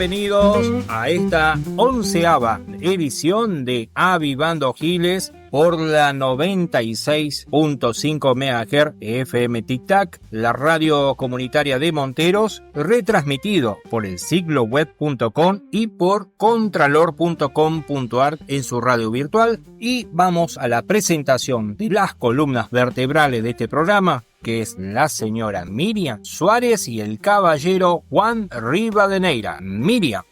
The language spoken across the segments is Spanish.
bienvenidos a esta 11ª edición de Avivando Giles por la 96.5 MHz FM Tic Tac, la radio comunitaria de Monteros, retransmitido por el sigloweb.com y por contralor.com.ar en su radio virtual. Y vamos a la presentación de las columnas vertebrales de este programa, que es la señora Miriam Suárez y el caballero Juan Rivadeneira. Miriam.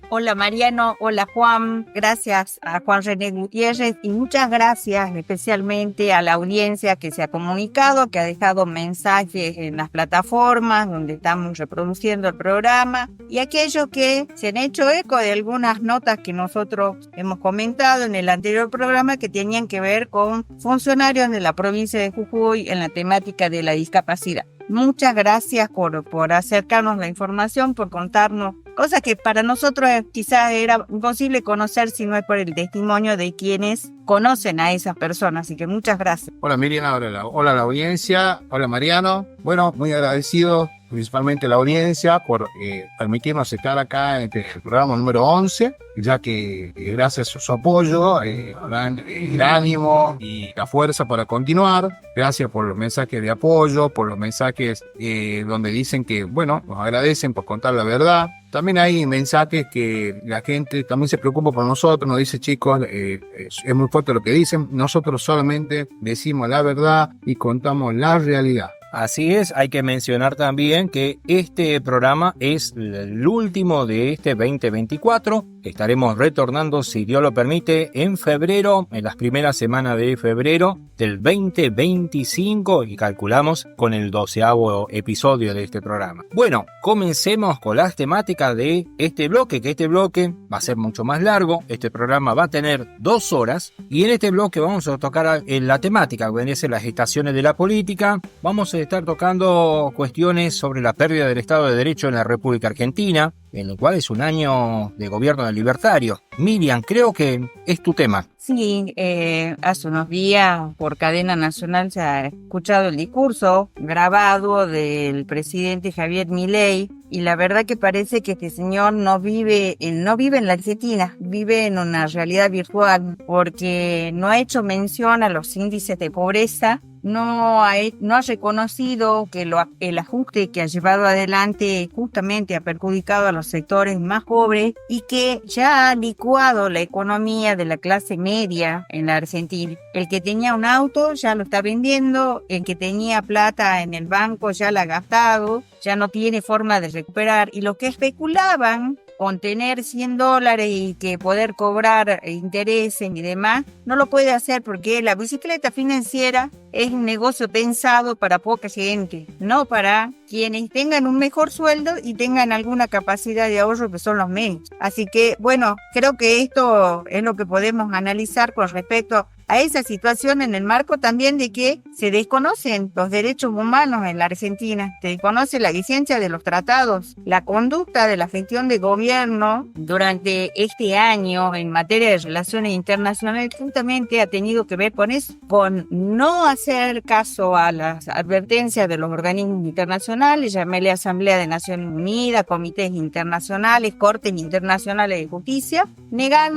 Hola Mariano, hola Juan, gracias a Juan René Gutiérrez y muchas gracias especialmente a la audiencia que se ha comunicado, que ha dejado mensajes en las plataformas donde estamos reproduciendo el programa y aquellos que se han hecho eco de algunas notas que nosotros hemos comentado en el anterior programa que tenían que ver con funcionarios de la provincia de Jujuy en la temática de la discapacidad. Muchas gracias por acercarnos la información, por contarnos cosas que para nosotros quizás era imposible conocer si no es por el testimonio de quienes conocen a esas personas. Así que muchas gracias. Hola Miriam, hola a la audiencia, hola Mariano. Bueno, muy agradecido principalmente a la audiencia por permitirnos estar acá en el programa número 11, ya que gracias a su apoyo dan el ánimo y la fuerza para continuar. Gracias por los mensajes de apoyo, por los mensajes donde dicen que, bueno, nos agradecen por contar la verdad. También hay mensajes que la gente también se preocupa por nosotros, nos dice, chicos, es muy fuerte lo que dicen, nosotros solamente decimos la verdad y contamos la realidad. Así es, hay que mencionar también que este programa es el último de este 2024. Estaremos retornando, si Dios lo permite, en febrero, en las primeras semanas de febrero del 2025 y calculamos con el 12º episodio de este programa. Bueno, comencemos con las temáticas de este bloque, que este bloque va a ser mucho más largo. Este programa va a tener 2 horas y en este bloque vamos a tocar la temática, que vienen a ser las estaciones de la política. Vamos a estar tocando cuestiones sobre la pérdida del Estado de Derecho en la República Argentina, en el cual es un año de gobierno libertario. Miriam, creo que es tu tema. Sí, hace unos días por cadena nacional se ha escuchado el discurso grabado del presidente Javier Milei y la verdad que parece que este señor no vive en la Argentina, vive en una realidad virtual porque no ha hecho mención a los índices de pobreza. No ha reconocido que el ajuste que ha llevado adelante justamente ha perjudicado a los sectores más pobres y que ya ha licuado la economía de la clase media en la Argentina. El que tenía un auto ya lo está vendiendo, el que tenía plata en el banco ya la ha gastado, ya no tiene forma de recuperar y los que especulaban con tener $100 y que poder cobrar intereses y demás, no lo puede hacer porque la bicicleta financiera es un negocio pensado para poca gente, no para quienes tengan un mejor sueldo y tengan alguna capacidad de ahorro que son los menos. Así que, bueno, creo que esto es lo que podemos analizar con respecto a esa situación en el marco también de que se desconocen los derechos humanos en la Argentina, se desconoce la vigencia de los tratados, la conducta de la gestión de gobierno durante este año en materia de relaciones internacionales justamente ha tenido que ver con eso, con no hacer caso a las advertencias de los organismos internacionales, llaméle Asamblea de Naciones Unidas, comités internacionales, cortes internacionales de justicia, negar,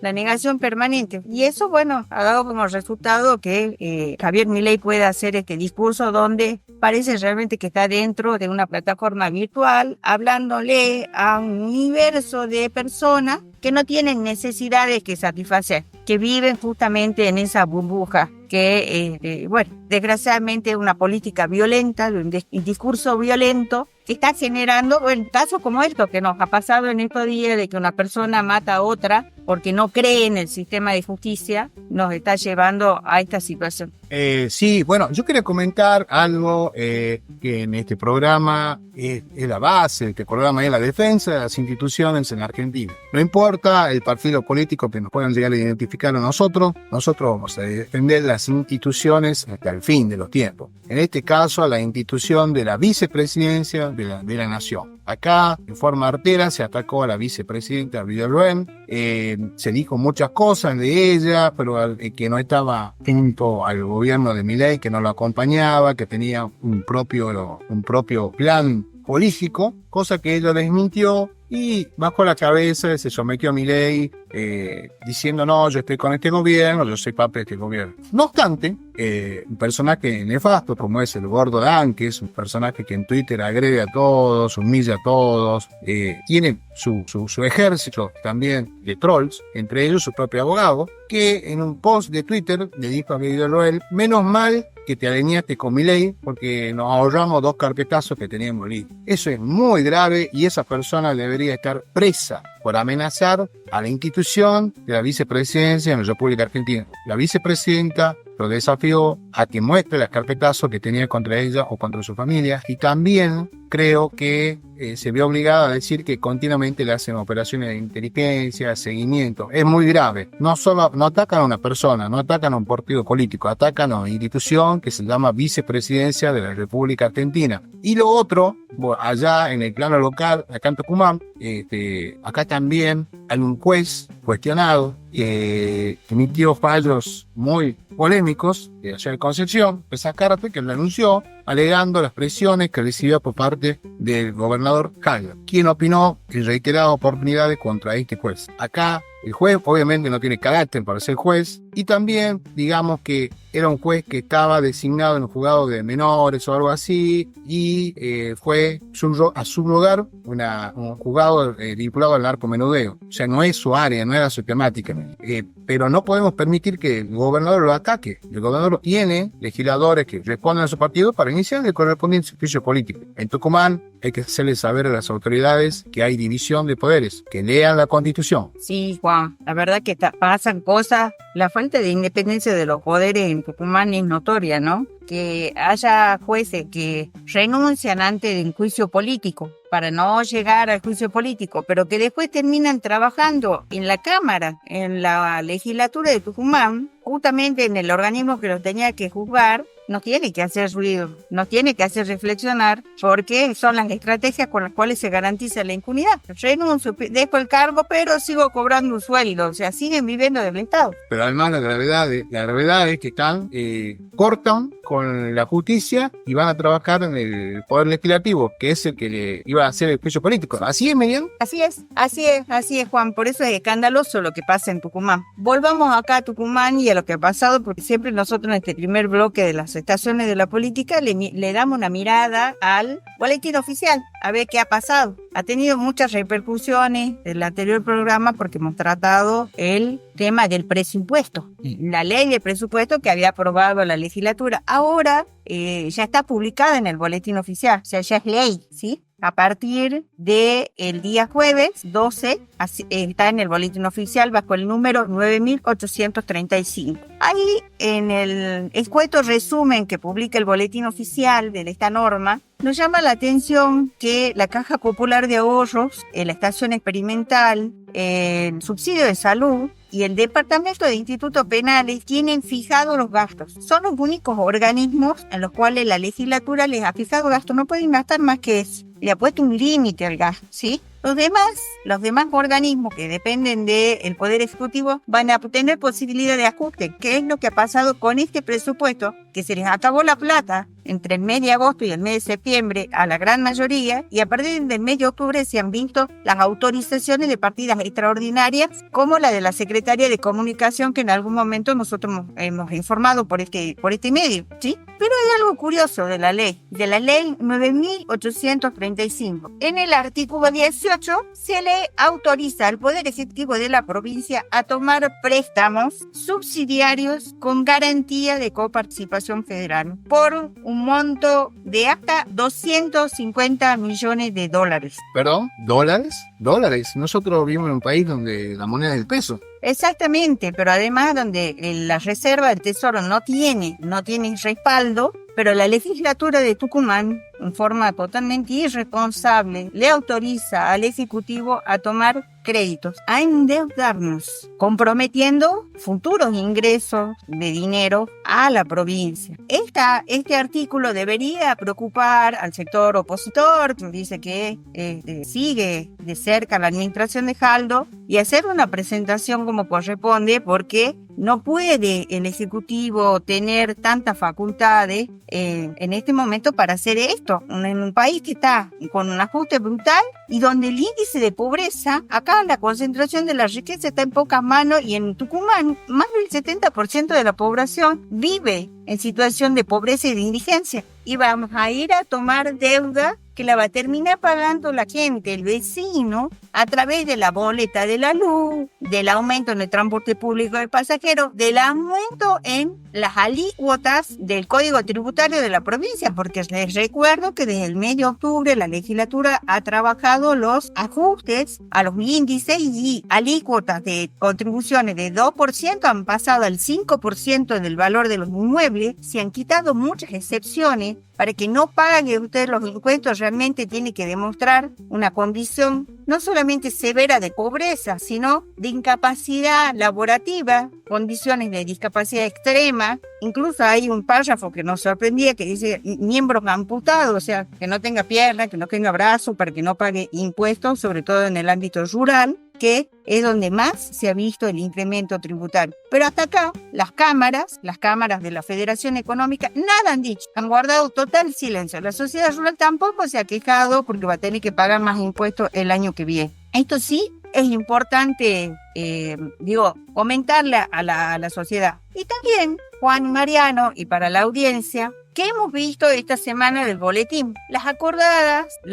la negación permanente. Y eso, bueno, ha dado como resultado que Javier Milei pueda hacer este discurso donde parece realmente que está dentro de una plataforma virtual, hablándole a un universo de personas que no tienen necesidades que satisfacer, que viven justamente en esa burbuja que, desgraciadamente una política violenta, un discurso violento que está generando casos como estos que nos ha pasado en estos días de que una persona mata a otra porque no cree en el sistema de justicia, nos está llevando a esta situación. Sí, bueno, yo quería comentar algo que en este programa es la base, este programa es la defensa de las instituciones en la Argentina. No importa el partido político que nos puedan llegar a identificar a nosotros vamos a defender las instituciones hasta el fin de los tiempos. En este caso, a la institución de la vicepresidencia de la nación. Acá, en forma artera, se atacó a la vicepresidenta Villarruel, se dijo muchas cosas de ella, pero que no estaba junto al gobierno de Milei, que no lo acompañaba, que tenía un propio plan político, cosa que ella desmintió y bajó la cabeza, se sometió a Milei diciendo no, yo estoy con este gobierno, yo soy parte de este gobierno. No obstante, un personaje nefasto como es el Gordo Dan, que es un personaje que en Twitter agrede a todos, humilla a todos, tiene su ejército también de trolls, entre ellos su propio abogado, que en un post de Twitter le dijo a Guido Loel, menos mal que te alineaste con Milei porque nos ahorramos 2 carpetazos que teníamos listos. Eso es muy grave y esa persona debería estar presa por amenazar a la institución de la vicepresidencia en la República Argentina. La vicepresidenta lo desafió a que muestre las carpetazos que tenía contra ella o contra su familia, y también creo que se vio obligada a decir que continuamente le hacen operaciones de inteligencia, seguimiento. Es muy grave. No atacan a una persona, no atacan a un partido político, atacan a una institución que se llama Vicepresidencia de la República Argentina. Y lo otro, allá en el plano local, acá en Tucumán, acá también hay un juez cuestionado que emitió fallos muy polémicos allá en Concepción, esa carta que le anunció alegando las presiones que recibió por parte del gobernador Haller, quien opinó en reiteradas oportunidades contra este juez. Acá el juez obviamente no tiene carácter para ser juez, y también digamos que era un juez que estaba designado en un juzgado de menores o algo así, y fue a subrogar un juzgado vinculado al narcomenudeo. O sea, no es su área, no era su temática. Pero no podemos permitir que el gobernador lo ataque. El gobernador tiene legisladores que responden a su partido para iniciar el correspondiente juicio político. En Tucumán hay que hacerle saber a las autoridades que hay división de poderes, que lean la Constitución. Sí, Juan, la verdad que pasan cosas. La falta de independencia de los poderes en Tucumán es notoria, ¿no? Que haya jueces que renuncian antes del juicio político para no llegar al juicio político, pero que después terminan trabajando en la Cámara, en la legislatura de Tucumán, justamente en el organismo que los tenía que juzgar. Nos tiene que hacer ruido, nos tiene que hacer reflexionar, porque son las estrategias con las cuales se garantiza la impunidad. Renuncio, dejo el cargo, pero sigo cobrando un sueldo, o sea, siguen viviendo del Estado. Pero además la gravedad es que cortan con la justicia y van a trabajar en el Poder Legislativo, que es el que le iba a hacer el juicio político. ¿Así es, Miriam? Así es, Juan. Por eso es escandaloso lo que pasa en Tucumán. Volvamos acá a Tucumán y a lo que ha pasado, porque siempre nosotros en este primer bloque de las estaciones de la política le damos una mirada al boletín oficial, a ver qué ha pasado. Ha tenido muchas repercusiones del anterior programa porque hemos tratado el tema del presupuesto, la ley de presupuesto que había aprobado la legislatura. Ahora ya está publicada en el boletín oficial, o sea, ya es ley, ¿sí? A partir del día jueves 12, está en el boletín oficial bajo el número 9835. Ahí, en el escueto resumen que publica el boletín oficial de esta norma, nos llama la atención que la Caja Popular de Ahorros, la Estación Experimental, el Subsidio de Salud y el Departamento de Institutos Penales tienen fijados los gastos. Son los únicos organismos en los cuales la legislatura les ha fijado gastos. No pueden gastar más que eso. Le ha puesto un límite al gasto, ¿sí? Los demás organismos que dependen del Poder Ejecutivo van a tener posibilidad de ajuste. ¿Qué es lo que ha pasado con este presupuesto? Que se les acabó la plata entre el mes de agosto y el mes de septiembre a la gran mayoría, y a partir del mes de octubre se han visto las autorizaciones de partidas extraordinarias, como la de la Secretaría de Comunicación, que en algún momento nosotros hemos informado por este medio, ¿sí? Pero hay algo curioso de la ley 9835. En el artículo 18 se le autoriza al Poder Ejecutivo de la provincia a tomar préstamos subsidiarios con garantía de coparticipación federal por un monto de hasta 250 millones de dólares. ¿Perdón? ¿Dólares? ¿Dólares? Nosotros vivimos en un país donde la moneda es el peso. Exactamente, pero además donde la reserva del tesoro no tiene respaldo, pero la legislatura de Tucumán, en forma totalmente irresponsable, le autoriza al Ejecutivo a tomar créditos, a endeudarnos, comprometiendo futuros ingresos de dinero a la provincia. Este artículo debería preocupar al sector opositor, que dice que sigue de cerca la administración de Jaldo, y hacer una presentación como corresponde, porque no puede el Ejecutivo tener tantas facultades en este momento para hacer esto, en un país que está con un ajuste brutal y donde el índice de pobreza, acá la concentración de la riqueza está en pocas manos, y en Tucumán más del 70% de la población vive en situación de pobreza y de indigencia. Y vamos a ir a tomar deuda que la va a terminar pagando la gente, el vecino, a través de la boleta de la luz, del aumento en el transporte público de pasajeros, del aumento en las alícuotas del Código Tributario de la provincia, porque les recuerdo que desde el mes de octubre la legislatura ha trabajado los ajustes a los índices, y alícuotas de contribuciones de 2% han pasado al 5% del valor de los inmuebles. Se han quitado muchas excepciones. Para que no paguen ustedes los impuestos, realmente tiene que demostrar una condición no solamente severa de pobreza, sino de incapacidad laborativa, condiciones de discapacidad extrema. Incluso hay un párrafo que nos sorprendía que dice miembros amputados, o sea, que no tenga pierna, que no tenga brazo, para que no pague impuestos, sobre todo en el ámbito rural, que es donde más se ha visto el incremento tributario. Pero hasta acá, las cámaras de la Federación Económica, nada han dicho, han guardado total silencio. La sociedad rural tampoco se ha quejado, porque va a tener que pagar más impuestos el año que viene. Esto sí es importante, comentarle a la sociedad. Y también, Juan y Mariano, y para la audiencia, ¿qué hemos visto esta semana del boletín? Las acordadas de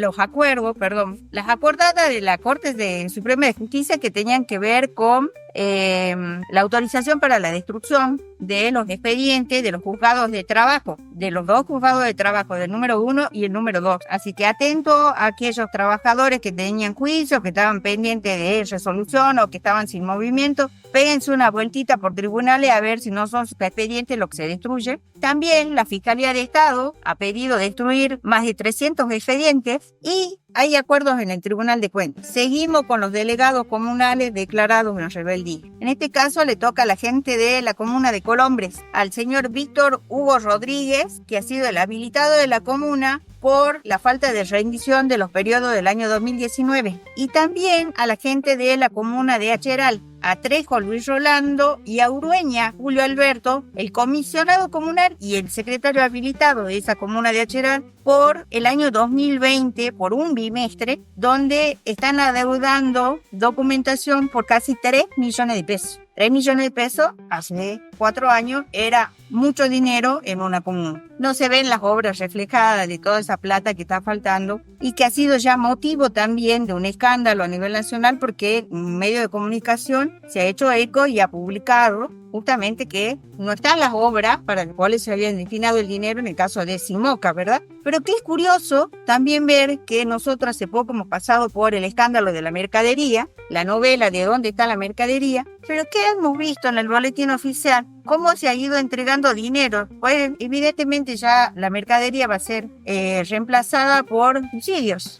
la Corte Suprema de Justicia, que tenían que ver con la autorización para la destrucción de los expedientes de los juzgados de trabajo, de los dos juzgados de trabajo, del número 1 y el número 2. Así que atento a aquellos trabajadores que tenían juicio, que estaban pendientes de resolución o que estaban sin movimiento, péguense una vueltita por tribunales a ver si no son sus expedientes lo que se destruye. También la Fiscalía de Estado ha pedido destruir más de 300 expedientes, y hay acuerdos en el Tribunal de Cuentas. Seguimos con los delegados comunales declarados en rebeldía. En este caso le toca a la gente de la comuna de Colombres, al señor Víctor Hugo Rodríguez, que ha sido el habilitado de la comuna por la falta de rendición de los periodos del año 2019. Y también a la gente de la comuna de Acheral, a Trejo Luis Rolando y a Urueña Julio Alberto, el comisionado comunal y el secretario habilitado de esa comuna de Acheral, por el año 2020, por un bimestre, donde están adeudando documentación por casi 3 millones de pesos. 3 millones de pesos hace 4 años era mucho dinero en una comuna. No se ven las obras reflejadas de toda esa plata que está faltando, y que ha sido ya motivo también de un escándalo a nivel nacional, porque un medio de comunicación se ha hecho eco y ha publicado justamente que no están las obras para las cuales se habían destinado el dinero en el caso de Simoca, ¿verdad? Pero que es curioso también ver que nosotros hace poco hemos pasado por el escándalo de la mercadería, la novela de dónde está la mercadería, pero ¿qué hemos visto en el boletín oficial? ¿Cómo se ha ido entregando dinero? Pues evidentemente ya la mercadería va a ser reemplazada por subsidios,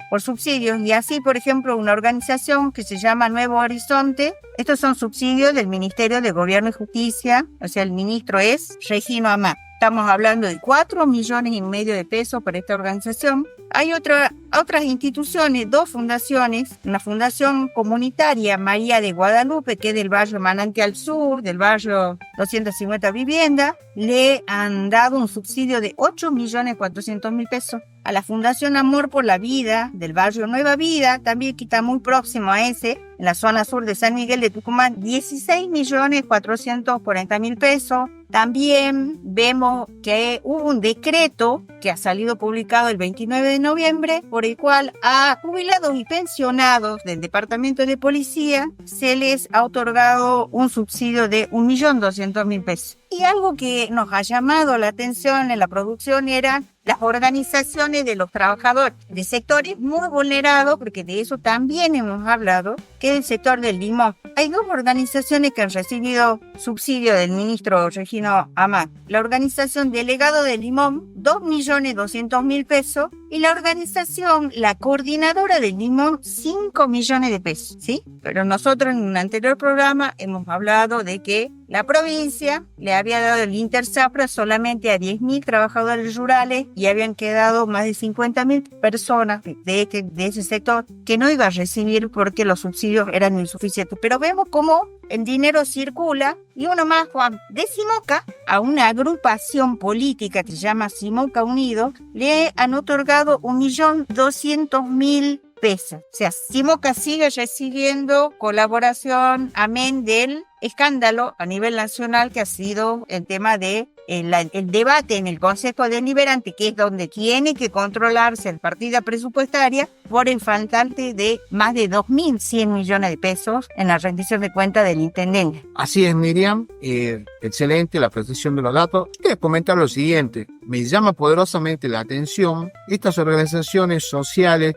y así, por ejemplo, una organización que se llama Nuevo Horizonte, estos son subsidios del Ministerio de Gobierno y Justicia, o sea, el ministro es Regino Amat. Estamos hablando de 4,5 millones de pesos para esta organización. Hay otras instituciones, 2 fundaciones, una fundación comunitaria María de Guadalupe, que es del barrio Manantial Sur, del barrio 250 viviendas, le han dado un subsidio de 8.400.000 pesos. A la Fundación Amor por la Vida, del barrio Nueva Vida, también que está muy próximo a ese, en la zona sur de San Miguel de Tucumán, 16.440.000 pesos. También vemos que hubo un decreto que ha salido publicado el 29 de noviembre, por el cual a jubilados y pensionados del Departamento de Policía se les ha otorgado un subsidio de 1.200.000 pesos. Y algo que nos ha llamado la atención en la producción eran las organizaciones de los trabajadores de sectores muy vulnerados, porque de eso también hemos hablado, que es el sector del limón. Hay dos organizaciones que han recibido subsidio del ministro Regino Amán. La organización Delegado del Limón, 2.200.000 pesos, y la organización, la Coordinadora del Limón, 5 millones de pesos, ¿sí? Pero nosotros en un anterior programa hemos hablado de que la provincia le había dado el Intersapra solamente a 10.000 trabajadores rurales y habían quedado más de 50.000 personas de ese sector que no iba a recibir porque los subsidios eran insuficientes. Pero vemos cómo el dinero circula y uno más, Juan, de Simoca, a una agrupación política que se llama Simoca Unido, le han otorgado 1.200.000 pesos. O sea, Simoca sigue recibiendo colaboración, amén del escándalo a nivel nacional que ha sido el tema de el debate en el Consejo Deliberante, que es donde tiene que controlarse la partida presupuestaria por el faltante de más de 2.100 millones de pesos en la rendición de cuentas del intendente. Así es, Miriam. Excelente la precisión de los datos. Quiero comentar lo siguiente. Me llama poderosamente la atención estas organizaciones sociales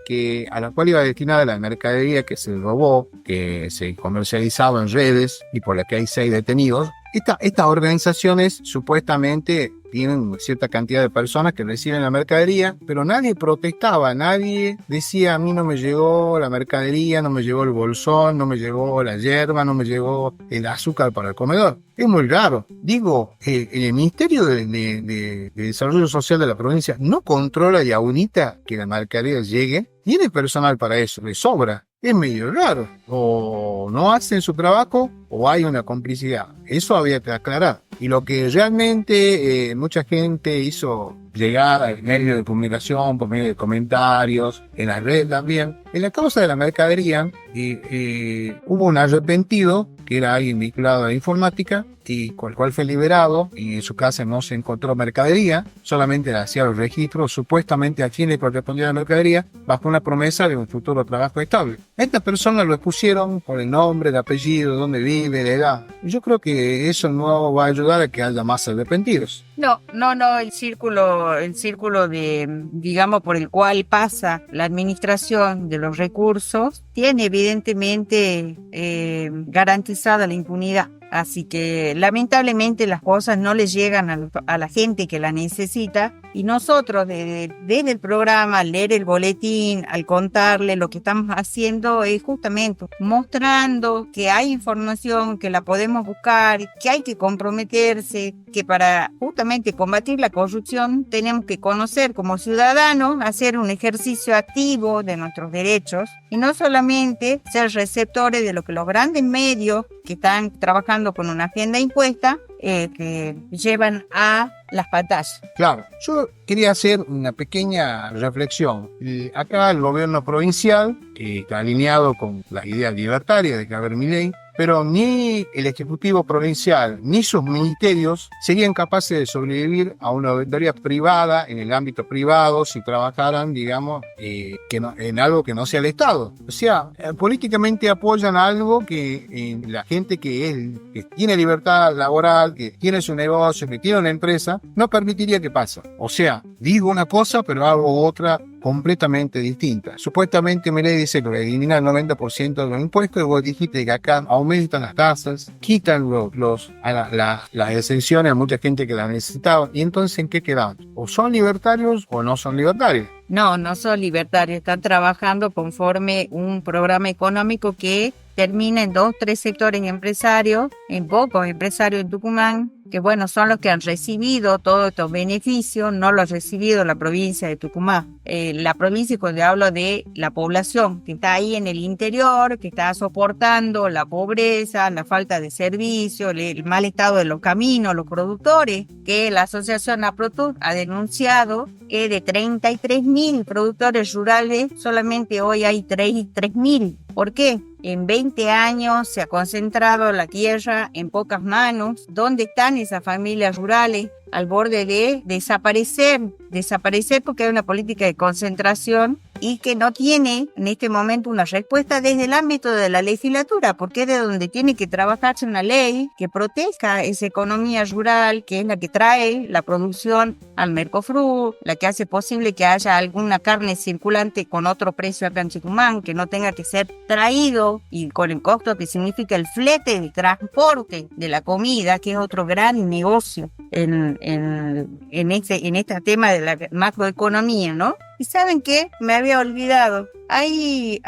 a las cuales iba destinada la mercadería que se robó, que se comercializaba en redes y por la que hay 6 detenidos. Estas organizaciones supuestamente tienen cierta cantidad de personas que reciben la mercadería, pero nadie protestaba, nadie decía: a mí no me llegó la mercadería, no me llegó el bolsón, no me llegó la yerba, no me llegó el azúcar para el comedor. Es muy raro. Digo, el Ministerio de Desarrollo Social de la provincia no controla y audita que la mercadería llegue. Tiene personal para eso, le sobra. Es medio raro. O no hacen su trabajo o hay una complicidad. Eso había que aclarar. Y lo que realmente mucha gente hizo llegar al medio de comunicación, por medio de comentarios, en las redes también, en la causa de la mercadería hubo un arrepentido que era alguien vinculado a la informática y con el cual fue liberado, y en su casa no se encontró mercadería, solamente hacía los registros supuestamente a quien le correspondía la mercadería bajo una promesa de un futuro trabajo estable. Estas personas lo expusieron por el nombre, el apellido, dónde vive, la edad. Yo creo que eso no va a ayudar a que haya más arrepentidos. No, el círculo de, digamos, por el cual pasa la administración de los recursos, tiene evidentemente garantizada la impunidad. Así que lamentablemente las cosas no les llegan a la gente que la necesita, y nosotros desde el programa, al leer el boletín, al contarle lo que estamos haciendo, es justamente mostrando que hay información, que la podemos buscar, que hay que comprometerse, que para justamente combatir la corrupción tenemos que conocer como ciudadanos, hacer un ejercicio activo de nuestros derechos y no solamente ser receptores de lo que los grandes medios que están trabajando con una agenda impuesta que llevan a las pantallas. Claro, yo quería hacer una pequeña reflexión. Acá el gobierno provincial está alineado con las ideas libertarias de Javier Milei, pero ni el Ejecutivo Provincial ni sus ministerios serían capaces de sobrevivir a una auditoría privada en el ámbito privado si trabajaran, digamos, en algo que no sea el Estado. O sea, políticamente apoyan algo que la gente que tiene libertad laboral, que tiene su negocio, que tiene una empresa, no permitiría que pase. O sea, digo una cosa pero hago otra completamente distinta. Supuestamente Milei dice que elimina el 90% de los impuestos, y vos dijiste que acá aumentan las tasas, quitan las exenciones a mucha gente que las necesitaba, y entonces ¿en qué quedan? O son libertarios o no son libertarios. No son libertarios, están trabajando conforme un programa económico que termina en 2-3 sectores empresarios, en pocos empresarios en Tucumán, que bueno, son los que han recibido todos estos beneficios, no los ha recibido la provincia de Tucumán. La provincia, cuando hablo de la población que está ahí en el interior, que está soportando la pobreza, la falta de servicios, el mal estado de los caminos, los productores, que la asociación APROTUR ha denunciado que de 33.000 productores rurales, solamente hoy hay 3.000. ¿Por qué? En 20 años se ha concentrado la tierra en pocas manos. ¿Dónde están esas familias rurales? Al borde de desaparecer porque hay una política de concentración y que no tiene en este momento una respuesta desde el ámbito de la legislatura, porque es de donde tiene que trabajarse una ley que proteja esa economía rural, que es la que trae la producción al Mercosur, la que hace posible que haya alguna carne circulante con otro precio acá en Tucumán, que no tenga que ser traído y con el costo que significa el flete de transporte de la comida, que es otro gran negocio en este tema de la macroeconomía, ¿no? Y ¿saben qué? Me había olvidado. Hay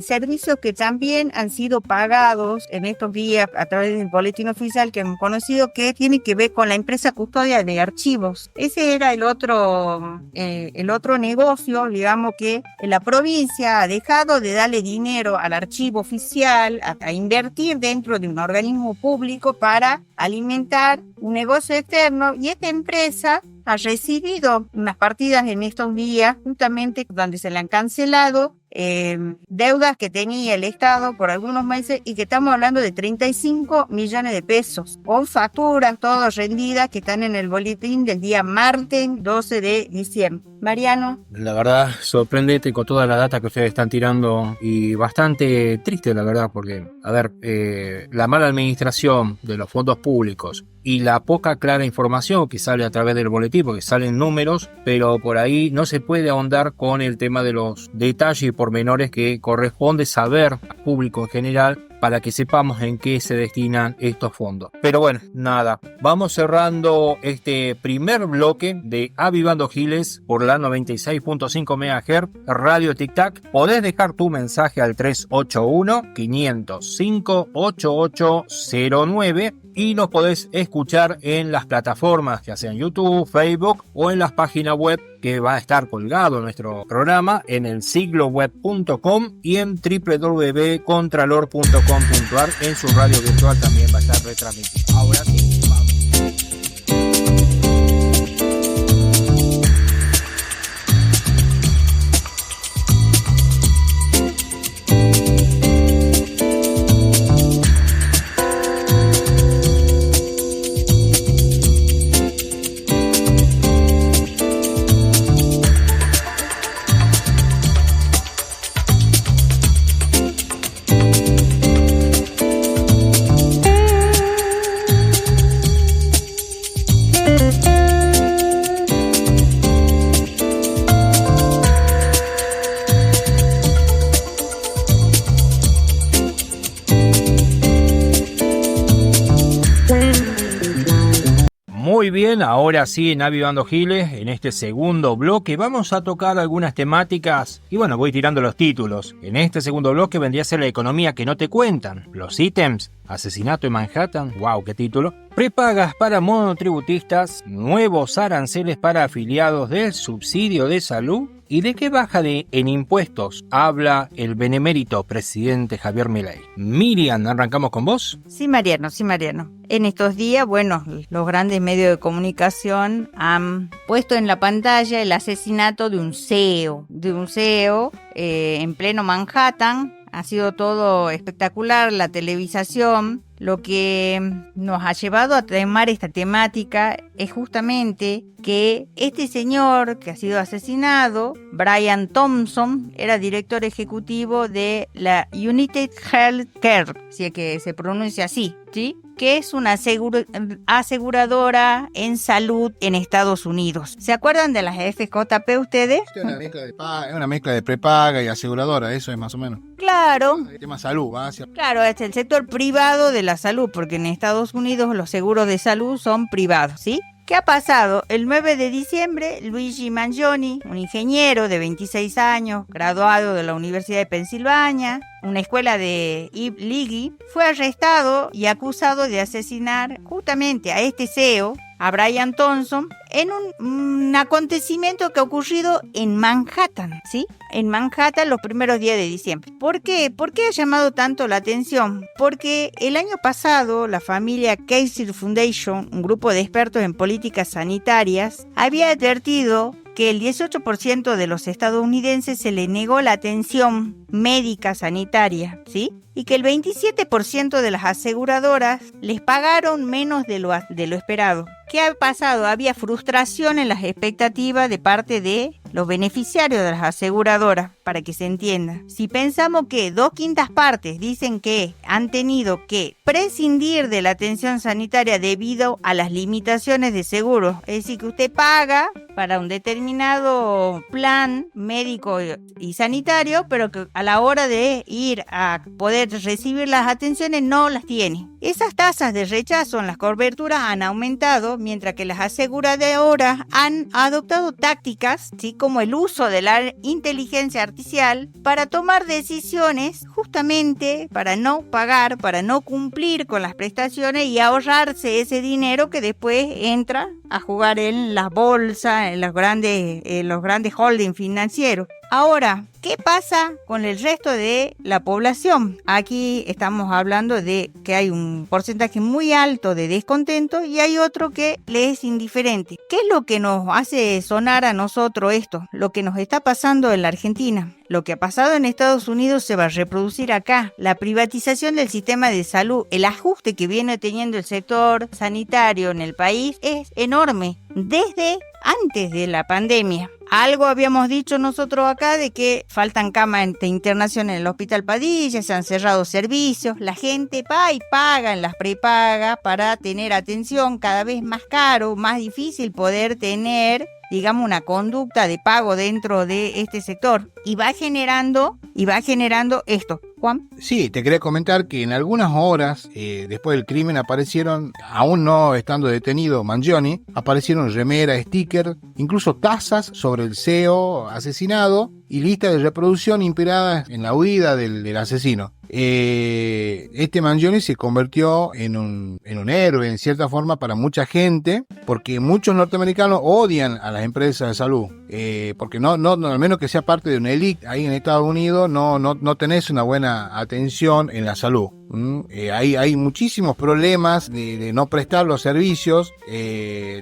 servicios que también han sido pagados en estos días a través del boletín oficial que hemos conocido, que tiene que ver con la empresa custodia de archivos. Ese era el otro negocio, digamos, que la provincia ha dejado de darle dinero al archivo oficial, a invertir dentro de un organismo público para alimentar un negocio externo, y esta empresa ha recibido unas partidas en estos días, justamente donde se le han cancelado deudas que tenía el Estado por algunos meses, y que estamos hablando de 35 millones de pesos, con facturas todas rendidas que están en el boletín del día martes 12 de diciembre. Mariano. La verdad, sorprendente con toda la data que ustedes están tirando y bastante triste, la verdad, porque, a ver, la mala administración de los fondos públicos y la poca clara información que sale a través del boletín, porque salen números, pero por ahí no se puede ahondar con el tema de los detalles y pormenores que corresponde saber al público en general para que sepamos en qué se destinan estos fondos. Pero bueno, nada, vamos cerrando este primer bloque de Avivando Giles por la 96.5 MHz Radio Tic Tac. Podés dejar tu mensaje al 381-505-8809 y nos podés escuchar en las plataformas, ya sea en YouTube, Facebook o en las páginas web que va a estar colgado nuestro programa en el sigloweb.com y en www.contralor.com.ar. En su radio virtual también va a estar retransmitido. Ahora sí, vamos. Muy bien, ahora sí en Avivando Giles, en este segundo bloque vamos a tocar algunas temáticas y bueno, voy tirando los títulos. En este segundo bloque vendría a ser la economía que no te cuentan, los ítems, asesinato en Manhattan, wow, qué título, prepagas para monotributistas, nuevos aranceles para afiliados del subsidio de salud. ¿Y de qué baja en impuestos habla el benemérito presidente Javier Milei? Miriam, ¿arrancamos con vos? Sí, Mariano. En estos días, bueno, los grandes medios de comunicación han puesto en la pantalla el asesinato de un CEO en pleno Manhattan. Ha sido todo espectacular, la televisación. Lo que nos ha llevado a tomar esta temática es justamente que este señor que ha sido asesinado, Brian Thompson, era director ejecutivo de la United Healthcare, si es que se pronuncia así, ¿sí? Que es una aseguradora en salud en Estados Unidos. ¿Se acuerdan de las FJP ustedes? Es una mezcla de prepaga y aseguradora, eso es más o menos. Claro. El tema salud, ¿va? Claro, es el sector privado de la salud, porque en Estados Unidos los seguros de salud son privados, ¿sí? ¿Qué ha pasado? El 9 de diciembre, Luigi Mangione, un ingeniero de 26 años, graduado de la Universidad de Pensilvania, una escuela de Ivy League, fue arrestado y acusado de asesinar justamente a este CEO, a Brian Thompson, en un acontecimiento que ha ocurrido en Manhattan, ¿sí? En Manhattan los primeros días de diciembre. ¿Por qué? ¿Por qué ha llamado tanto la atención? Porque el año pasado la familia Kaiser Foundation, un grupo de expertos en políticas sanitarias, había advertido que el 18% de los estadounidenses se le negó la atención médica sanitaria, ¿sí? y que el 27% de las aseguradoras les pagaron menos de lo esperado. ¿Qué ha pasado? Había frustración en las expectativas de parte de los beneficiarios de las aseguradoras, para que se entienda. Si pensamos que 2/5 partes dicen que han tenido que prescindir de la atención sanitaria debido a las limitaciones de seguros, es decir, que usted paga para un determinado plan médico y sanitario, pero que a la hora de ir a poder recibir las atenciones no las tiene. Esas tasas de rechazo en las coberturas han aumentado, mientras que las aseguradoras han adoptado tácticas, ¿sí?, como el uso de la inteligencia artificial para tomar decisiones justamente para no pagar, para no cumplir con las prestaciones y ahorrarse ese dinero que después entra a jugar en las bolsas, en los grandes holdings financieros. Ahora, ¿qué pasa con el resto de la población? Aquí estamos hablando de que hay un porcentaje muy alto de descontento y hay otro que le es indiferente. ¿Qué es lo que nos hace sonar a nosotros esto? Lo que nos está pasando en la Argentina. Lo que ha pasado en Estados Unidos se va a reproducir acá. La privatización del sistema de salud, el ajuste que viene teniendo el sector sanitario en el país es enorme desde antes de la pandemia. Algo habíamos dicho nosotros acá de que faltan camas de internación en el Hospital Padilla, se han cerrado servicios, la gente va y paga en las prepagas para tener atención, cada vez más caro, más difícil poder tener, digamos, una conducta de pago dentro de este sector. Y va generando esto. Juan. Sí, te quería comentar que en algunas horas después del crimen aparecieron, aún no estando detenido Mangione, aparecieron remeras, stickers, incluso tazas sobre el CEO asesinado y lista de reproducción inspirada en la huida del asesino. Este Mangione se convirtió en un héroe en cierta forma para mucha gente, porque muchos norteamericanos odian a las empresas de salud, porque no, al menos que sea parte de una élite ahí en Estados Unidos, no tenés una buena atención en la salud. Hay muchísimos problemas de no prestar los servicios.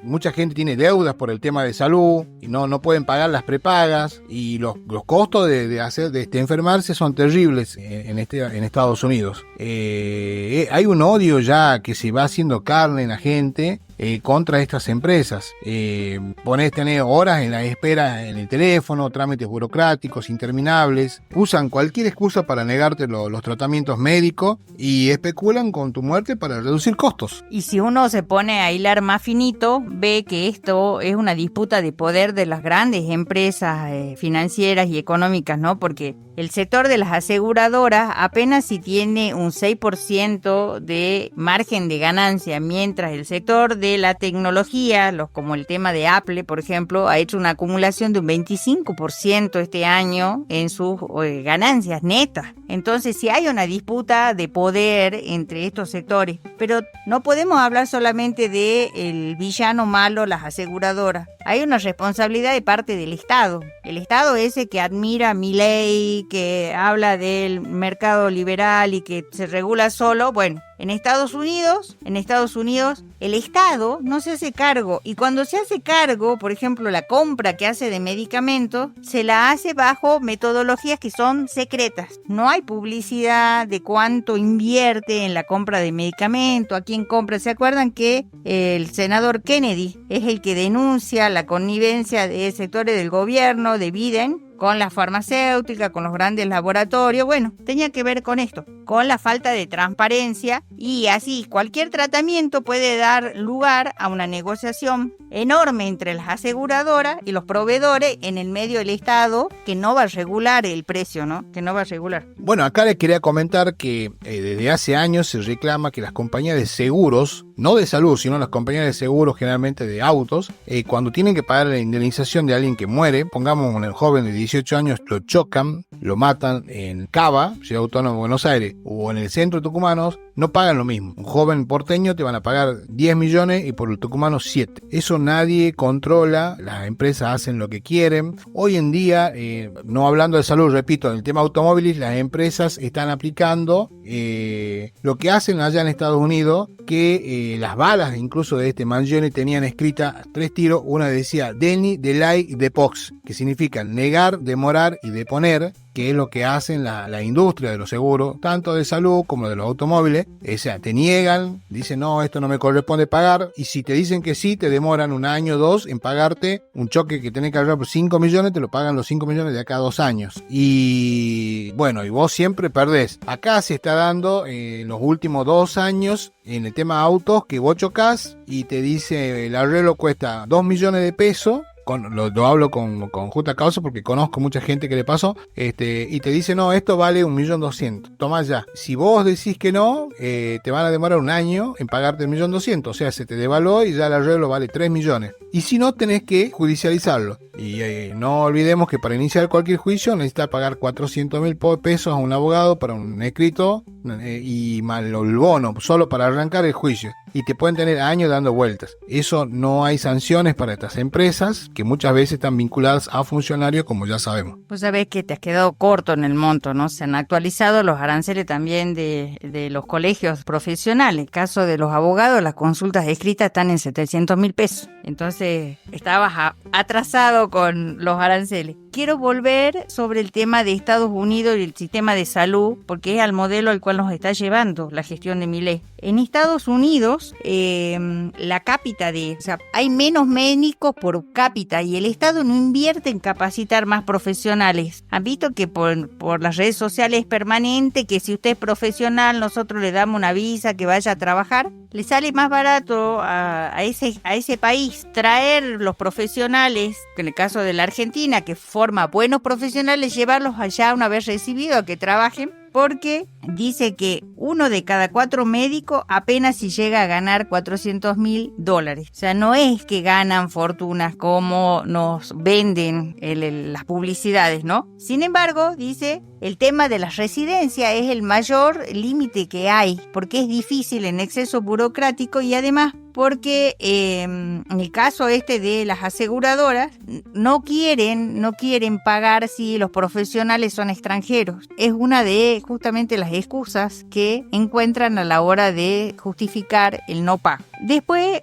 Mucha gente tiene deudas por el tema de salud y no pueden pagar las prepagas, y los costos de enfermarse son terribles en Estados Unidos. Hay un odio ya que se va haciendo carne en la gente contra estas empresas. Tener horas en la espera en el teléfono, trámites burocráticos interminables, usan cualquier excusa para negarte los tratamientos médicos y especulan con tu muerte para reducir costos. Y si uno se pone a hilar más finito, ve que esto es una disputa de poder de las grandes empresas financieras y económicas, ¿no? Porque el sector de las aseguradoras apenas si tiene un 6% de margen de ganancia, mientras el sector de la tecnología, como el tema de Apple, por ejemplo, ha hecho una acumulación de un 25% este año en sus ganancias netas. Entonces, sí hay una disputa de poder entre estos sectores, pero no podemos hablar solamente del villano malo, las aseguradoras. Hay una responsabilidad de parte del Estado. El Estado ese que admira a Milei, que habla del mercado liberal y que se regula solo. Bueno, en Estados Unidos, el Estado no se hace cargo. Y cuando se hace cargo, por ejemplo, la compra que hace de medicamentos, se la hace bajo metodologías que son secretas. No hay publicidad de cuánto invierte en la compra de medicamentos, a quién compra. ¿Se acuerdan que el senador Kennedy es el que denuncia la connivencia de sectores del gobierno, de Biden, con la farmacéutica, con los grandes laboratorios? Bueno, tenía que ver con esto, con la falta de transparencia, y así cualquier tratamiento puede dar lugar a una negociación enorme entre las aseguradoras y los proveedores en el medio del Estado, que no va a regular el precio, ¿no? Que no va a regular. Bueno, acá les quería comentar que desde hace años se reclama que las compañías de seguros, no de salud, sino las compañías de seguros generalmente de autos, cuando tienen que pagar la indemnización de alguien que muere, pongamos un joven de 18 años, lo chocan, lo matan en Cava, Ciudad Autónoma de Buenos Aires, o en el centro tucumano, no pagan lo mismo. Un joven porteño te van a pagar 10 millones y por el tucumano 7. Eso nadie controla, las empresas hacen lo que quieren. Hoy en día, no hablando de salud, repito, en el tema automóviles, las empresas están aplicando lo que hacen allá en Estados Unidos, que las balas incluso de este Mangione tenían escritas 3 tiros. Una decía Deny, Delay y Depox, que significan negar, demorar y deponer, que es lo que hacen la industria de los seguros, tanto de salud como de los automóviles. O sea, te niegan, dicen no, esto no me corresponde pagar, y si te dicen que sí, te demoran 1 año o 2 en pagarte un choque que tenés que arreglar por 5 millones, te lo pagan los 5 millones de acá a 2 años. Y bueno, y vos siempre perdés. Acá se está dando los últimos 2 años en el tema autos, que vos chocás y te dice el arreglo cuesta 2 millones de pesos. Lo hablo con justa causa porque conozco mucha gente que le pasó, y te dice no, esto vale 1.200.000, tomá ya. Si vos decís que no, te van a demorar 1 año en pagarte 1.200.000, o sea, se te devaluó y ya el arreglo vale 3 millones. Y si no, tenés que judicializarlo. Y no olvidemos que para iniciar cualquier juicio necesitas pagar 400.000 pesos a un abogado para un escrito y más el bono, solo para arrancar el juicio. Y te pueden tener años dando vueltas. Eso no hay sanciones para estas empresas, que muchas veces están vinculadas a funcionarios, como ya sabemos. Pues sabés que te has quedado corto en el monto, ¿no? Se han actualizado los aranceles también de los colegios profesionales. En caso de los abogados, las consultas escritas están en 700.000 pesos. Entonces, estabas atrasado con los aranceles. Quiero volver sobre el tema de Estados Unidos y el sistema de salud, porque es al modelo al cual nos está llevando la gestión de Milei. En Estados Unidos, la cápita o sea, hay menos médicos por cápita y el Estado no invierte en capacitar más profesionales. Han visto que por las redes sociales es permanente, que si usted es profesional, nosotros le damos una visa que vaya a trabajar. Le sale más barato a ese país traer los profesionales, en el caso de la Argentina, que forma buenos profesionales, llevarlos allá una vez recibidos a que trabajen, porque dice que 1 de cada 4 médicos apenas si llega a ganar $400.000. O sea, no es que ganan fortunas como nos venden las publicidades, ¿no? Sin embargo, dice, el tema de las residencias es el mayor límite que hay, porque es difícil en exceso burocrático y además porque en el caso de las aseguradoras no quieren pagar si los profesionales son extranjeros. Es una de justamente las excusas que encuentran a la hora de justificar el no pago. Después,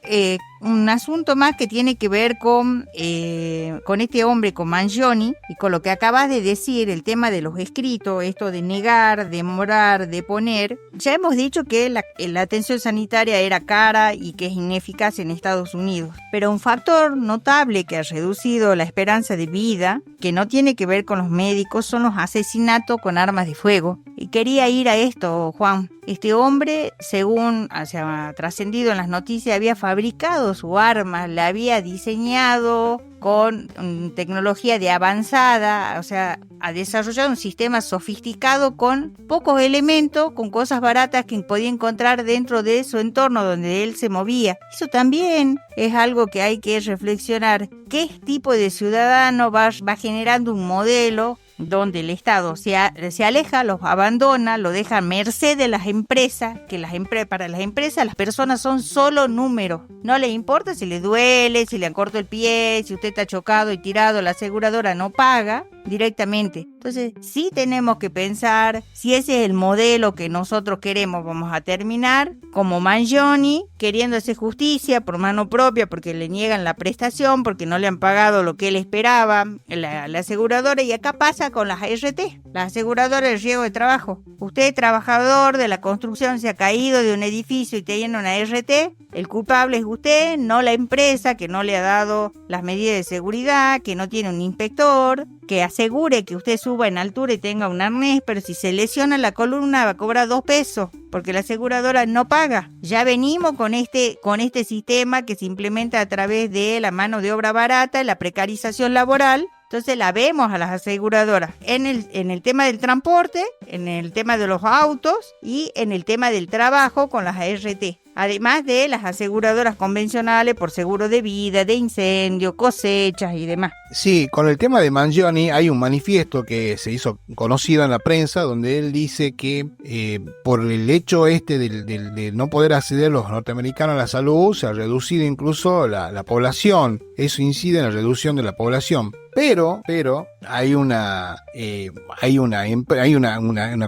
un asunto más que tiene que ver con este hombre, con Mangione, y con lo que acabas de decir, el tema de los escritos, esto de negar, demorar, de poner. Ya hemos dicho que la atención sanitaria era cara y que es ineficaz en Estados Unidos, pero un factor notable que ha reducido la esperanza de vida, que no tiene que ver con los médicos, son los asesinatos con armas de fuego. Y quería ir a esto, Juan. Este hombre, según se ha trascendido en las noticias, había fabricado su arma, la había diseñado con tecnología de avanzada, o sea, ha desarrollado un sistema sofisticado con pocos elementos, con cosas baratas que podía encontrar dentro de su entorno donde él se movía. Eso también es algo que hay que reflexionar. ¿Qué tipo de ciudadano va generando un modelo donde el Estado se aleja, los abandona, lo deja a merced de las empresas, que para las empresas las personas son solo números? No le importa si le duele, si le han cortado el pie, si usted está chocado y tirado, la aseguradora no paga directamente. Entonces, sí tenemos que pensar si ese es el modelo que nosotros queremos. Vamos a terminar como Mangione, queriendo hacer justicia por mano propia porque le niegan la prestación, porque no le han pagado lo que él esperaba, la aseguradora. Y acá pasa con las ART, la aseguradora de riesgo de trabajo. Usted, trabajador de la construcción, se ha caído de un edificio y tiene una ART, el culpable es usted, no la empresa que no le ha dado las medidas de seguridad, que no tiene un inspector, que asegure que usted suba en altura y tenga un arnés, pero si se lesiona la columna va a cobrar 2 pesos, porque la aseguradora no paga. Ya venimos con este sistema que se implementa a través de la mano de obra barata, la precarización laboral. Entonces la vemos a las aseguradoras en el tema del transporte, en el tema de los autos y en el tema del trabajo con las ART. Además de las aseguradoras convencionales por seguro de vida, de incendio, cosechas y demás. Sí, con el tema de Mangione hay un manifiesto que se hizo conocido en la prensa donde él dice que por el hecho de no poder acceder los norteamericanos a la salud se ha reducido incluso la población. Eso incide en la reducción de la población. Pero hay una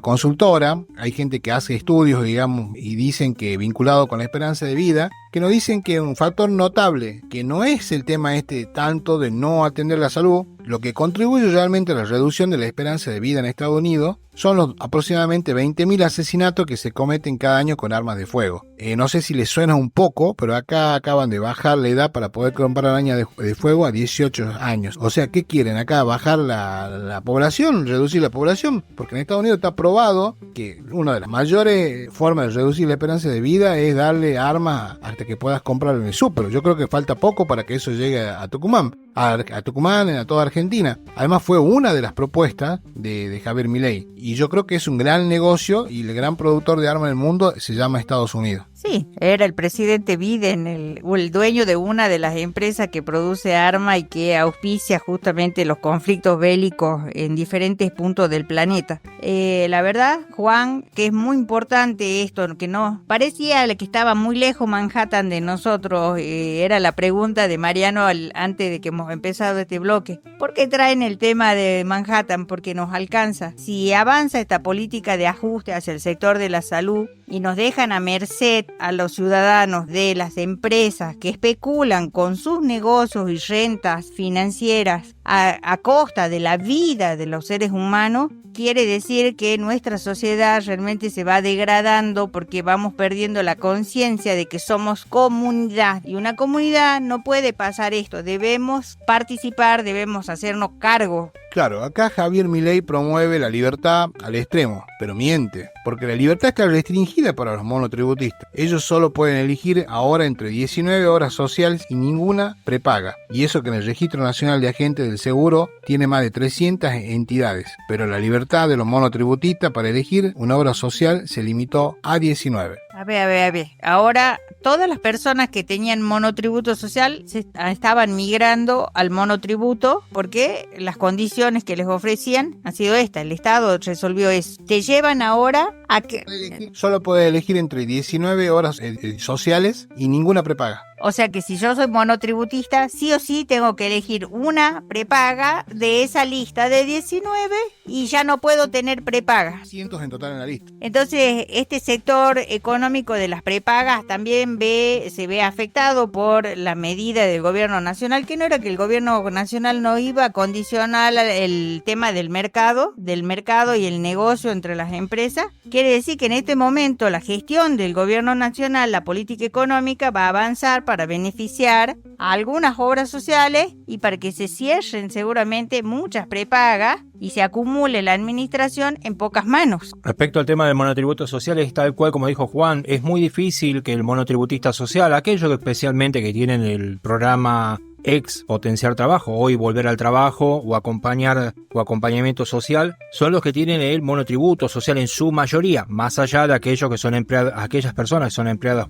consultora, hay gente que hace estudios, digamos, y dicen que vinculado con la esperanza de vida, que nos dicen que un factor notable, que no es el tema tanto de no atender la salud, Lo que contribuye realmente a la reducción de la esperanza de vida en Estados Unidos son los aproximadamente 20.000 asesinatos que se cometen cada año con armas de fuego. No sé si les suena un poco, pero acá acaban de bajar la edad para poder comprar armas de fuego a 18 años. O sea, ¿qué quieren acá? ¿Bajar la población? ¿Reducir la población? Porque en Estados Unidos está probado que una de las mayores formas de reducir la esperanza de vida es darle armas hasta que puedas comprar en el súper. Yo creo que falta poco para que eso llegue a Tucumán. A Tucumán, a toda Argentina. Además fue una de las propuestas de Javier Milei. Y yo creo que es un gran negocio y el gran productor de armas del mundo se llama Estados Unidos. Sí, era el presidente Biden, el dueño de una de las empresas que produce armas y que auspicia justamente los conflictos bélicos en diferentes puntos del planeta. La verdad, Juan, que es muy importante esto, que no parecía que estaba muy lejos Manhattan de nosotros, era la pregunta de Mariano antes de que hemos empezado este bloque. ¿Por qué traen el tema de Manhattan? Porque nos alcanza. Si avanza esta política de ajuste hacia el sector de la salud y nos dejan a merced a los ciudadanos de las empresas que especulan con sus negocios y rentas financieras a costa de la vida de los seres humanos, quiere decir que nuestra sociedad realmente se va degradando porque vamos perdiendo la conciencia de que somos comunidad y una comunidad no puede pasar esto, debemos participar, debemos hacernos cargo. Claro, acá Javier Milei promueve la libertad al extremo, pero miente, porque la libertad está restringida para los monotributistas. Ellos solo pueden elegir ahora entre 19 horas sociales y ninguna prepaga. Y eso que en el Registro Nacional de Agentes del Seguro tiene más de 300 entidades, pero la libertad de los monotributistas para elegir una obra social se limitó a 19. A ver. Ahora, todas las personas que tenían monotributo social estaban migrando al monotributo porque las condiciones que les ofrecían han sido estas. El Estado resolvió eso. Te llevan ahora a que... Solo puedes elegir entre 19 horas sociales y ninguna prepaga. O sea que si yo soy monotributista, sí o sí tengo que elegir una prepaga de esa lista de 19 y ya no puedo tener prepaga. Cientos en total en la lista. Entonces, este sector económico de las prepagas también se ve afectado por la medida del gobierno nacional, que no era que el gobierno nacional no iba a condicionar el tema del mercado y el negocio entre las empresas. Quiere decir que en este momento la gestión del gobierno nacional, la política económica va a avanzar para beneficiar a algunas obras sociales y para que se cierren seguramente muchas prepagas y se acumule la administración en pocas manos. Respecto al tema del monotributo social, es tal cual como dijo Juan, es muy difícil que el monotributista social, aquellos especialmente que tienen el programa ex potenciar trabajo, hoy volver al trabajo o acompañamiento social, son los que tienen el monotributo social en su mayoría, más allá de aquellos que son aquellas personas que son empleados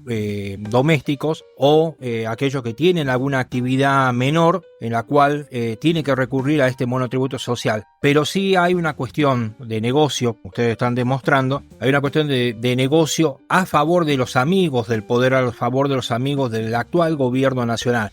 domésticos o aquellos que tienen alguna actividad menor en la cual tienen que recurrir a este monotributo social. Pero sí hay una cuestión de negocio, ustedes están demostrando, hay una cuestión de negocio a favor de los amigos del poder, a favor de los amigos del actual gobierno nacional.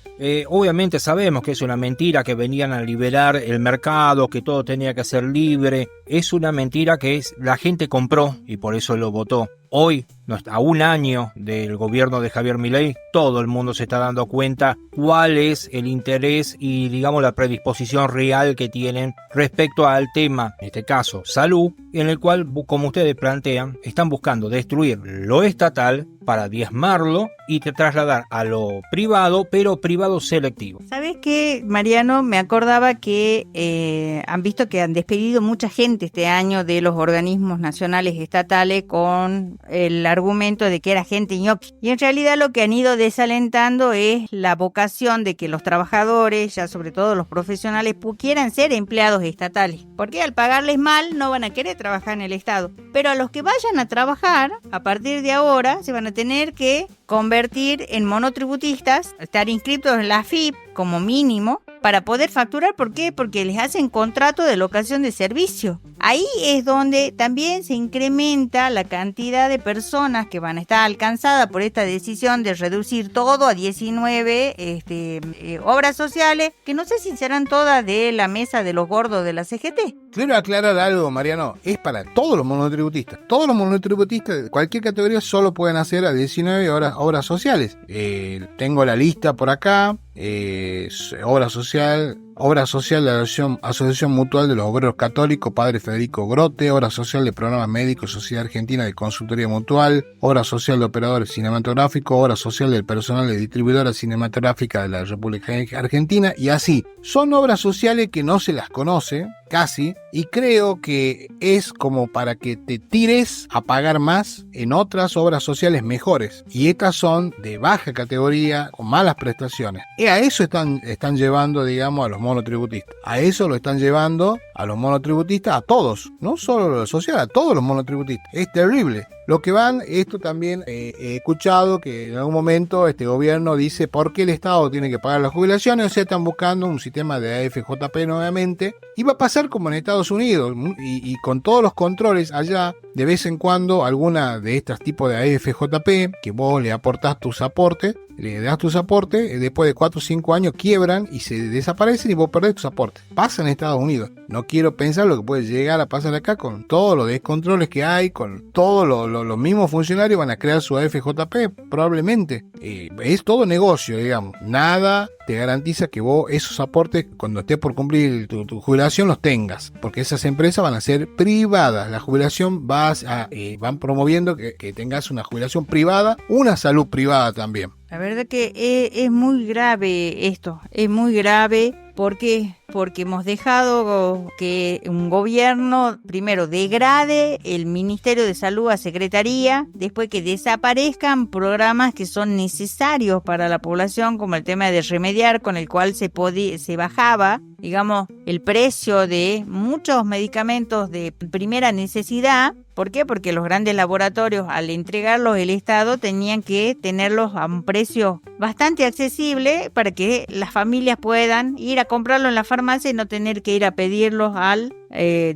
Obviamente sabemos que es una mentira que venían a liberar el mercado, que todo tenía que ser libre. Es una mentira que la gente compró y por eso lo votó. Hoy, a un año del gobierno de Javier Milei, todo el mundo se está dando cuenta cuál es el interés y, digamos, la predisposición real que tienen respecto al tema, en este caso, salud, en el cual, como ustedes plantean, están buscando destruir lo estatal para diezmarlo y trasladar a lo privado, pero privado selectivo. ¿Sabes qué, Mariano? Me acordaba que han visto que han despedido mucha gente este año de los organismos nacionales estatales con el argumento de que era gente ñoqui. Y en realidad lo que han ido desalentando es la vocación de que los trabajadores, ya sobre todo los profesionales, quieran ser empleados estatales. Porque al pagarles mal no van a querer trabajar en el Estado. Pero a los que vayan a trabajar, a partir de ahora, se van a tener que convertir en monotributistas, estar inscritos en la AFIP como mínimo, para poder facturar. ¿Por qué? Porque les hacen contrato de locación de servicio. Ahí es donde también se incrementa la cantidad de personas que van a estar alcanzadas por esta decisión de reducir todo a 19 obras sociales, que no sé si serán todas de la mesa de los gordos de la CGT. quiero aclarar algo, Mariano, es para todos los monotributistas. Todos los monotributistas de cualquier categoría solo pueden hacer a 19 horas obras sociales. Tengo la lista por acá. Obra social de la Asociación Mutual de los Obreros Católicos, Padre Federico Grote, obra social de Programas Médicos, Sociedad Argentina de Consultoría Mutual, obra social de operadores cinematográficos, obra social del personal de distribuidora cinematográfica de la República Argentina, y así. Son obras sociales que no se las conoce, casi, y creo que es como para que te tires a pagar más en otras obras sociales mejores, y estas son de baja categoría, con malas prestaciones. Y a eso están llevando, digamos, a los monotributistas. A eso lo están llevando a los monotributistas, a todos, no solo a los sociales, a todos los monotributistas. Es terrible. Lo que van, esto también he escuchado que en algún momento este gobierno dice por qué el Estado tiene que pagar las jubilaciones, o sea, están buscando un sistema de AFJP nuevamente, y va a pasar como en Estados Unidos, y con todos los controles allá, de vez en cuando alguna de estos tipos de AFJP, que vos le aportás tus aportes, le das tus aportes, después de 4 o 5 años quiebran y se desaparecen y vos perdés tus aportes. Pasa en Estados Unidos. No quiero pensar lo que puede llegar a pasar acá con todos los descontroles que hay, con todos los mismos funcionarios van a crear su AFJP, probablemente. Es todo negocio, digamos. Nada te garantiza que vos esos aportes, cuando estés por cumplir tu jubilación, los tengas, porque esas empresas van a ser privadas. La jubilación van promoviendo que tengas una jubilación privada, una salud privada también. La verdad que es muy grave esto, es muy grave. ¿Por qué? Porque hemos dejado que un gobierno primero degrade el Ministerio de Salud a Secretaría, después que desaparezcan programas que son necesarios para la población, como el tema de remediar, con el cual se bajaba, digamos, el precio de muchos medicamentos de primera necesidad. ¿Por qué? Porque los grandes laboratorios, al entregarlos el Estado, tenían que tenerlos a un precio bastante accesible para que las familias puedan ir a comprarlo en la farmacia y no tener que ir a pedirlos al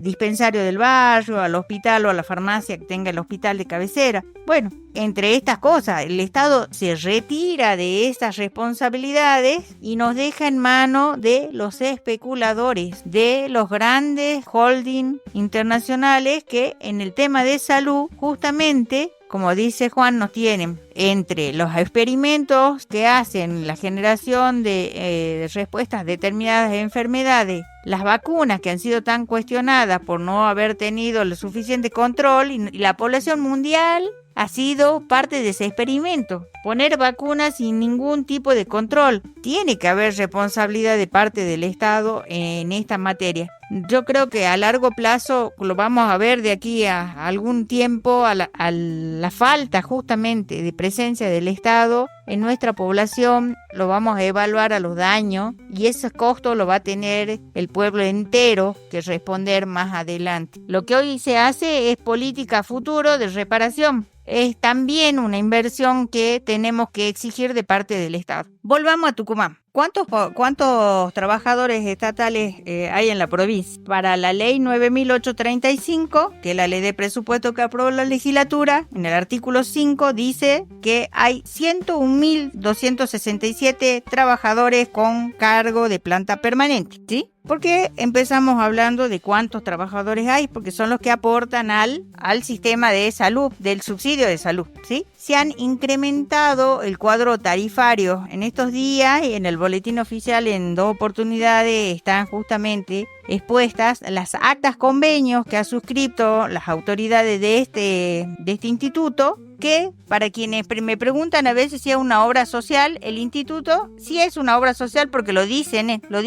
dispensario del barrio, al hospital o a la farmacia que tenga el hospital de cabecera. Bueno, entre estas cosas, el Estado se retira de esas responsabilidades y nos deja en mano de los especuladores, de los grandes holding internacionales que en el tema de salud, justamente, como dice Juan, nos tienen entre los experimentos que hacen la generación de respuestas a determinadas enfermedades, las vacunas que han sido tan cuestionadas por no haber tenido el suficiente control, y la población mundial ha sido parte de ese experimento. Poner vacunas sin ningún tipo de control. Tiene que haber responsabilidad de parte del Estado en esta materia. Yo creo que a largo plazo lo vamos a ver de aquí a algún tiempo, a la falta justamente de presencia del Estado en nuestra población. Lo vamos a evaluar a los daños, y ese costo lo va a tener el pueblo entero que responder más adelante. Lo que hoy se hace es política a futuro de reparación. Es también una inversión que tenemos que exigir de parte del Estado. Volvamos a Tucumán. ¿Cuántos trabajadores estatales hay en la provincia? Para la ley 9.835, que es la ley de presupuesto que aprobó la legislatura, en el artículo 5 dice que hay 101.267 trabajadores con cargo de planta permanente, ¿sí? ¿Por qué empezamos hablando de cuántos trabajadores hay? Porque son los que aportan al sistema de salud, del subsidio de salud, ¿sí? Se han incrementado el cuadro tarifario en estos días, y en el boletín oficial en 2 oportunidades están justamente expuestas las actas convenios que ha suscrito las autoridades de este instituto, que para quienes me preguntan a veces si es una obra social, el instituto sí es una obra social porque lo dicen los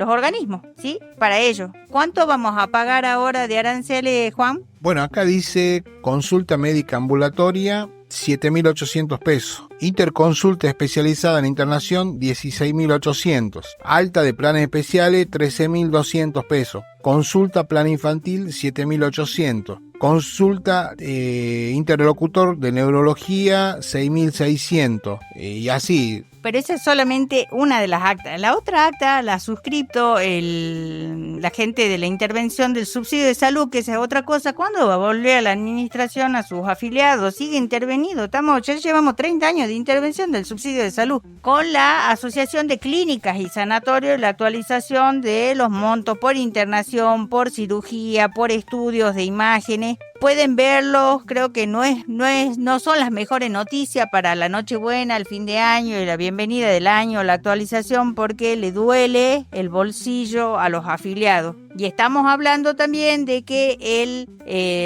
organismos, ¿sí? Para ello. ¿Cuánto vamos a pagar ahora de aranceles, Juan? Bueno, acá dice consulta médica ambulatoria, 7.800 pesos. Interconsulta especializada en internación, 16.800. Alta de planes especiales, 13.200 pesos. Consulta plan infantil, 7.800. Consulta interlocutor de neurología, 6.600. Y así. pero esa es solamente una de las actas. La otra acta la ha suscrito la gente de la intervención del subsidio de salud, que esa es otra cosa. ¿Cuándo va a volver a la administración a sus afiliados? Sigue intervenido. Ya llevamos 30 años de intervención del subsidio de salud con la Asociación de Clínicas y Sanatorios, la actualización de los montos por internación, por cirugía, por estudios de imágenes. Pueden verlos, creo que no son las mejores noticias para la Nochebuena, el fin de año y la bienvenida del año, la actualización, porque le duele el bolsillo a los afiliados. Y estamos hablando también de que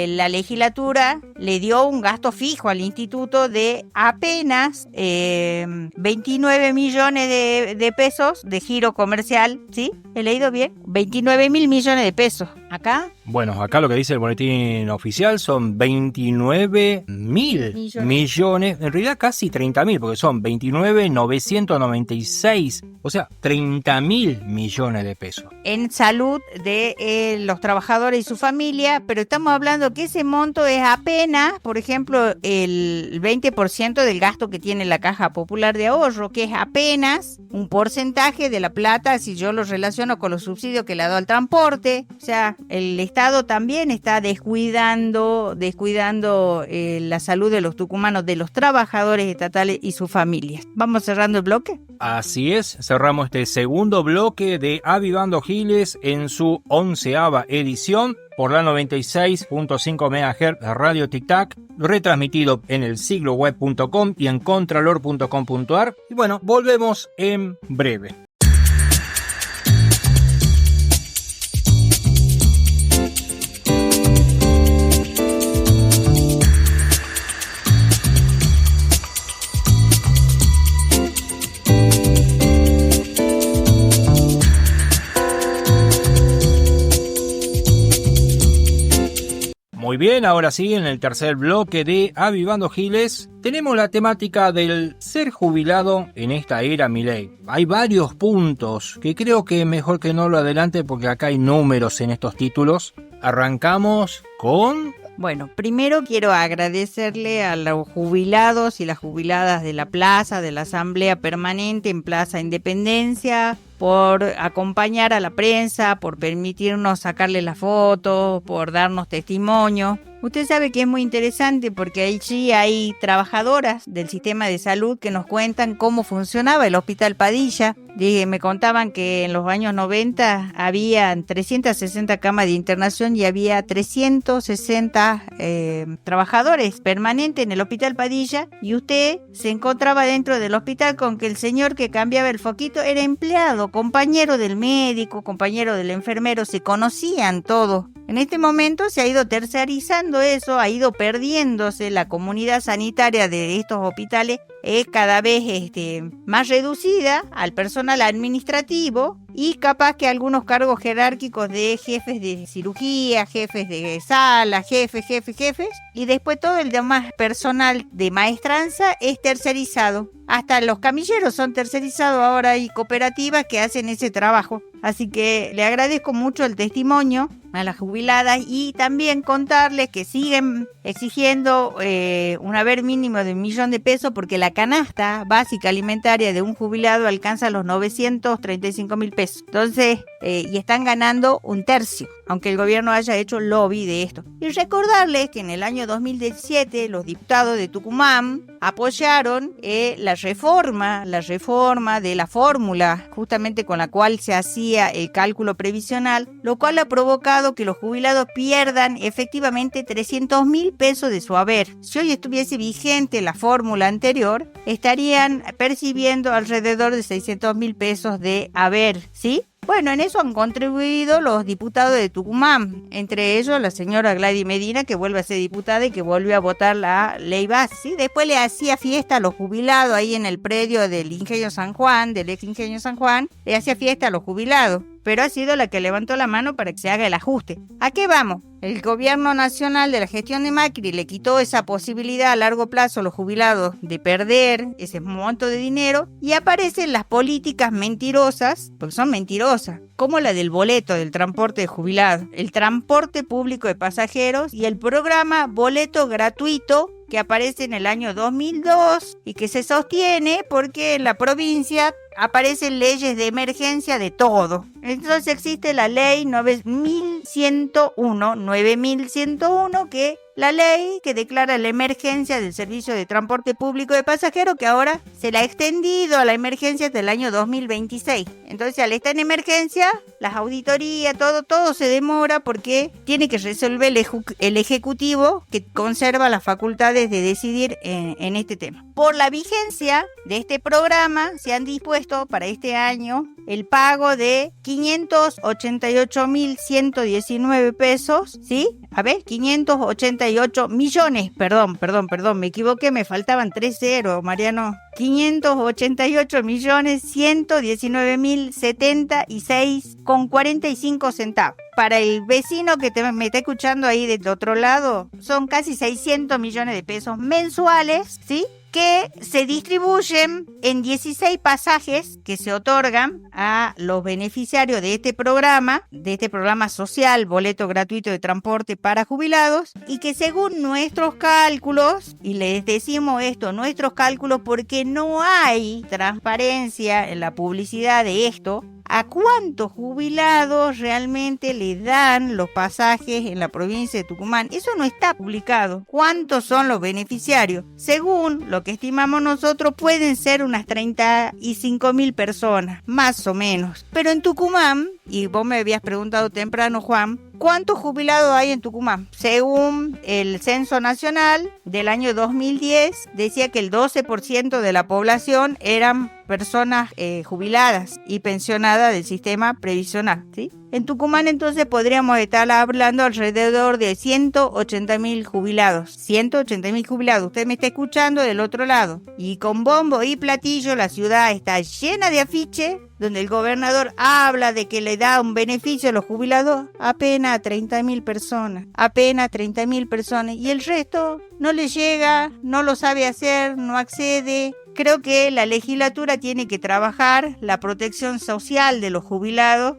la legislatura le dio un gasto fijo al instituto de apenas 29 millones de pesos de giro comercial, ¿sí? ¿He leído bien? 29.000 millones de pesos. ¿Acá? Bueno, acá lo que dice el boletín oficial son 29.000 millones, en realidad casi 30.000, porque son 29.996, o sea, 30.000 millones de pesos. En salud de los trabajadores y su familia, pero estamos hablando que ese monto es apenas, por ejemplo, el 20% del gasto que tiene la Caja Popular de Ahorro, que es apenas un porcentaje de la plata si yo lo relaciono con los subsidios que le ha dado al transporte. O sea, el Estado también está descuidando la salud de los tucumanos, de los trabajadores estatales y sus familias. ¿Vamos cerrando el bloque? Así es, cerramos este segundo bloque de Avivando Giles en su 11ª edición por la 96.5 MHz Radio Tic Tac, retransmitido en el sigloweb.com y en contralor.com.ar. Y bueno, volvemos en breve. Muy bien, ahora sí, en el tercer bloque de Avivando Giles, tenemos la temática del ser jubilado en esta era Milei. Hay varios puntos que creo que mejor que no lo adelante porque acá hay números en estos títulos. Arrancamos con... Bueno, primero quiero agradecerle a los jubilados y las jubiladas de la plaza, de la Asamblea Permanente en Plaza Independencia, por acompañar a la prensa, por permitirnos sacarle la foto, por darnos testimonio. Usted sabe que es muy interesante porque allí hay trabajadoras del sistema de salud que nos cuentan cómo funcionaba el Hospital Padilla. Me contaban que en los años 90 había 360 camas de internación y había 360 trabajadores permanentes en el Hospital Padilla, y usted se encontraba dentro del hospital con que el señor que cambiaba el foquito era empleado, compañero del médico, compañero del enfermero, se conocían todos. En este momento se ha ido tercerizando eso, ha ido perdiéndose la comunidad sanitaria de estos hospitales, es cada vez más reducida al personal administrativo y capaz que algunos cargos jerárquicos de jefes de cirugía, jefes de sala, jefes, y después todo el demás personal de maestranza es tercerizado. Hasta los camilleros son tercerizados ahora, hay cooperativas que hacen ese trabajo. Así que le agradezco mucho el testimonio a las jubiladas y también contarles que siguen exigiendo un haber mínimo de 1 millón de pesos porque la canasta básica alimentaria de un jubilado alcanza los 935.000 pesos. Entonces, y están ganando un tercio, aunque el gobierno haya hecho lobby de esto. Y recordarles que en el año 2017 los diputados de Tucumán apoyaron la reforma de la fórmula justamente con la cual se hacía el cálculo previsional, lo cual ha provocado que los jubilados pierdan efectivamente 300.000 pesos de su haber. Si hoy estuviese vigente la fórmula anterior, estarían percibiendo alrededor de 600.000 pesos de haber, ¿sí? Bueno, en eso han contribuido los diputados de Tucumán, entre ellos la señora Gladys Medina, que vuelve a ser diputada y que volvió a votar la ley base, ¿sí? Después le hacía fiesta a los jubilados ahí en el predio del Ingenio San Juan, del ex Ingenio San Juan, le hacía fiesta a los jubilados, pero ha sido la que levantó la mano para que se haga el ajuste. ¿A qué vamos? El gobierno nacional de la gestión de Macri le quitó esa posibilidad a largo plazo a los jubilados de perder ese monto de dinero y aparecen las políticas mentirosas, porque son mentirosas, como la del boleto del transporte de jubilados, el transporte público de pasajeros y el programa boleto gratuito que aparece en el año 2002 y que se sostiene porque en la provincia aparecen leyes de emergencia de todo. Entonces existe la ley 9101, que la ley que declara la emergencia del servicio de transporte público de pasajeros, que ahora se la ha extendido a la emergencia hasta el año 2026. Entonces, al estar en emergencia, las auditorías, todo se demora porque tiene que resolver el Ejecutivo, que conserva las facultades de decidir en este tema. Por la vigencia de este programa, se han dispuesto para este año el pago de 588.119 pesos, ¿sí? A ver, 588 millones, perdón, me equivoqué, me faltaban 3 ceros, Mariano. 588.119.076,45 centavos. Para el vecino que me está escuchando ahí del otro lado, son casi 600 millones de pesos mensuales, ¿sí?, que se distribuyen en 16 pasajes que se otorgan a los beneficiarios de este programa social, boleto gratuito de transporte para jubilados, y que según nuestros cálculos, y les decimos esto, nuestros cálculos porque no hay transparencia en la publicidad de esto, a cuántos jubilados realmente le dan los pasajes en la provincia de Tucumán. Eso no está publicado. ¿Cuántos son los beneficiarios? Según lo que estimamos nosotros, pueden ser unas 35.000 personas, más o menos. Pero en Tucumán, y vos me habías preguntado temprano, Juan, ¿cuántos jubilados hay en Tucumán? Según el Censo Nacional del año 2010, decía que el 12% de la población eran personas jubiladas y pensionadas del sistema previsional, ¿sí? En Tucumán entonces podríamos estar hablando alrededor de 180.000 jubilados. 180.000 jubilados. Usted me está escuchando del otro lado. Y con bombo y platillo la ciudad está llena de afiches donde el gobernador habla de que le da un beneficio a los jubilados apenas a 30.000 personas. Apenas 30.000 personas. Y el resto no le llega, no lo sabe hacer, no accede. Creo que la legislatura tiene que trabajar la protección social de los jubilados,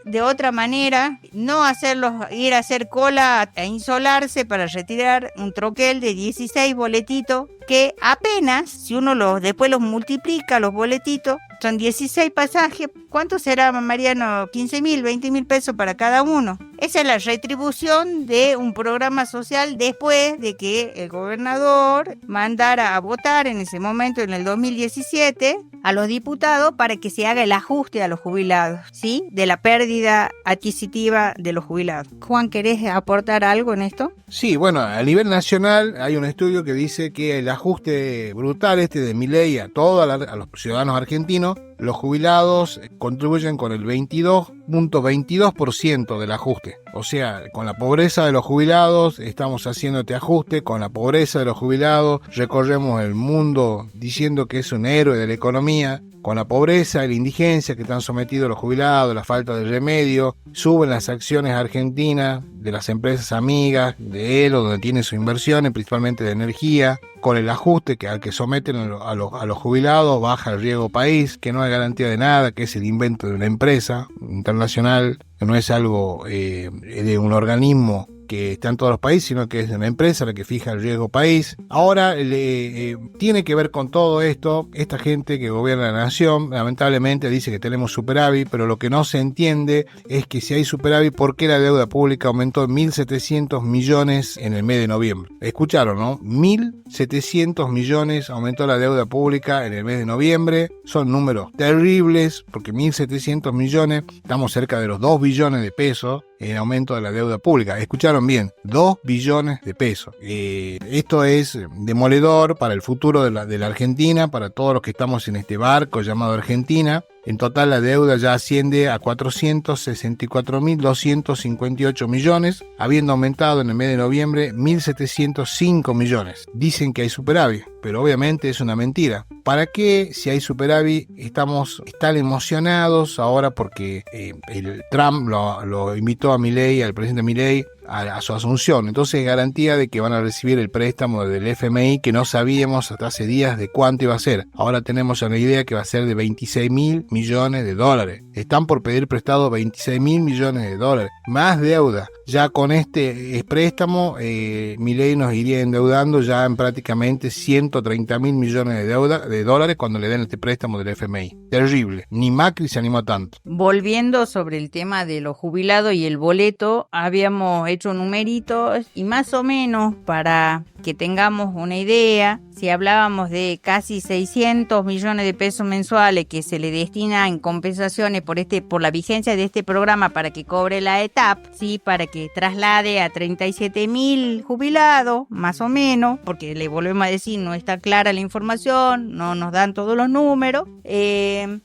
de otra manera, no hacerlos ir a hacer cola a insolarse para retirar un troquel de 16 boletitos, que apenas, si uno después los multiplica, los boletitos, son 16 pasajes. ¿Cuánto será, Mariano? 15.000, 20.000 pesos para cada uno. Esa es la retribución de un programa social después de que el gobernador mandara a votar en ese momento, en el 2017, a los diputados para que se haga el ajuste a los jubilados, ¿sí?, de la pérdida adquisitiva de los jubilados. Juan, ¿querés aportar algo en esto? Sí, bueno, a nivel nacional hay un estudio que dice que el ajuste brutal de Milei a los ciudadanos argentinos, los jubilados contribuyen con el 22.22% del ajuste. O sea, con la pobreza de los jubilados estamos haciendo este ajuste, con la pobreza de los jubilados recorremos el mundo diciendo que es un héroe de la economía. Con la pobreza y la indigencia que están sometidos los jubilados, la falta de remedio, suben las acciones argentinas de las empresas amigas de Elo, donde tienen sus inversiones, principalmente de energía. Con el ajuste al que someten a los jubilados, baja el riesgo país, que no hay garantía de nada, que es el invento de una empresa internacional, que no es algo de un organismo que está en todos los países, sino que es una empresa la que fija el riesgo país. Ahora tiene que ver con todo esto, esta gente que gobierna la nación, lamentablemente dice que tenemos superávit, pero lo que no se entiende es que si hay superávit, ¿por qué la deuda pública aumentó en 1.700 millones en el mes de noviembre? Escucharon, ¿no? 1.700 millones aumentó la deuda pública en el mes de noviembre. Son números terribles, porque 1.700 millones, estamos cerca de los 2 billones de pesos en aumento de la deuda pública. Escucharon bien, 2 billones de pesos. Esto es demoledor para el futuro de la Argentina, para todos los que estamos en este barco llamado Argentina. En total la deuda ya asciende a 464.258 millones, habiendo aumentado en el mes de noviembre 1.705 millones. Dicen que hay superávit, pero obviamente es una mentira. ¿Para qué, si hay superávit, estamos tan emocionados ahora porque el Trump lo invitó a Milei, al presidente Milei, a su asunción? Entonces es garantía de que van a recibir el préstamo del FMI, que no sabíamos hasta hace días de cuánto iba a ser. Ahora tenemos una idea que va a ser de 26.000 millones de dólares. Están por pedir prestado 26.000 millones de dólares. Más deuda. ya con este préstamo, Milei nos iría endeudando ya en prácticamente 130.000 millones de dólares cuando le den este préstamo del FMI. Terrible. Ni Macri se animó tanto. Volviendo sobre el tema de los jubilados y el boleto, habíamos hecho numeritos y más o menos para que tengamos una idea, si hablábamos de casi 600 millones de pesos mensuales que se le destina en compensaciones por la vigencia de este programa para que cobre la ETAP, ¿sí? Para que traslade a 37.000 jubilados, más o menos, porque le volvemos a decir, no está clara la información, no nos dan todos los números.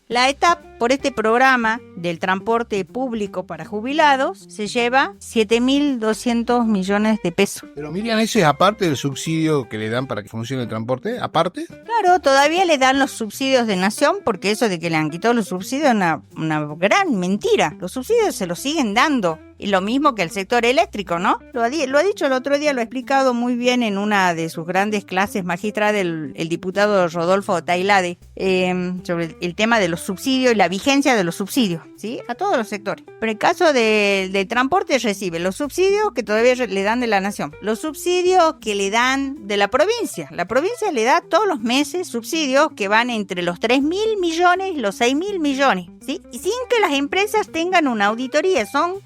La ETAP, por este programa del transporte público para jubilados, se lleva 7.200 millones de pesos. Pero Miriam, ¿eso es aparte del subsidio que le dan para que funcione el transporte? ¿Aparte? Claro, todavía le dan los subsidios de nación, porque eso de que le han quitado los subsidios es una gran mentira. Los subsidios se los siguen dando. Y lo mismo que el sector eléctrico, ¿no? Lo ha dicho el otro día, lo ha explicado muy bien en una de sus grandes clases magistrales el diputado Rodolfo Tailade, sobre el tema de los subsidios y la vigencia de los subsidios, ¿sí? A todos los sectores. Pero el caso del transporte recibe los subsidios que todavía le dan de la nación, los subsidios que le dan de la provincia. La provincia le da todos los meses subsidios que van entre los 3.000 millones y los 6.000 millones, ¿sí? Y sin que las empresas tengan una auditoría, son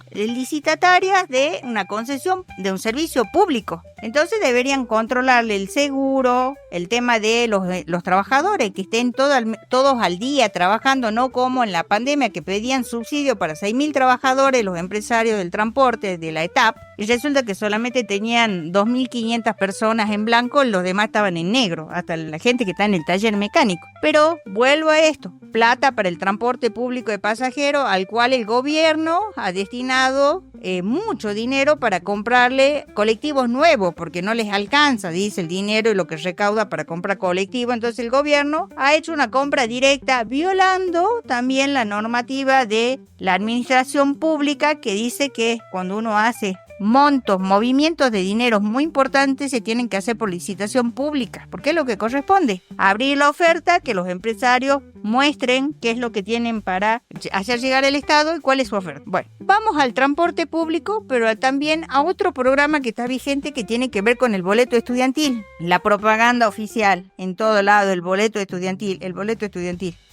licitarias de una concesión de un servicio público. Entonces deberían controlarle el seguro, el tema de los trabajadores, que estén todos al día trabajando, no como en la pandemia que pedían subsidio para 6.000 trabajadores, los empresarios del transporte, de la ETAP, y resulta que solamente tenían 2.500 personas en blanco, los demás estaban en negro, hasta la gente que está en el taller mecánico. Pero vuelvo a esto, plata para el transporte público de pasajeros, al cual el gobierno ha destinado mucho dinero para comprarle colectivos nuevos, porque no les alcanza, dice, el dinero y lo que recauda para comprar colectivos. Entonces el gobierno ha hecho una compra directa, violando también la normativa de la administración pública, que dice que cuando uno hace movimientos de dinero muy importantes se tienen que hacer por licitación pública, porque es lo que corresponde, abrir la oferta, que los empresarios muestren qué es lo que tienen para hacer llegar el Estado y cuál es su oferta. Bueno, vamos al transporte público, pero también a otro programa que está vigente que tiene que ver con el boleto estudiantil, la propaganda oficial en todo lado, el boleto estudiantil.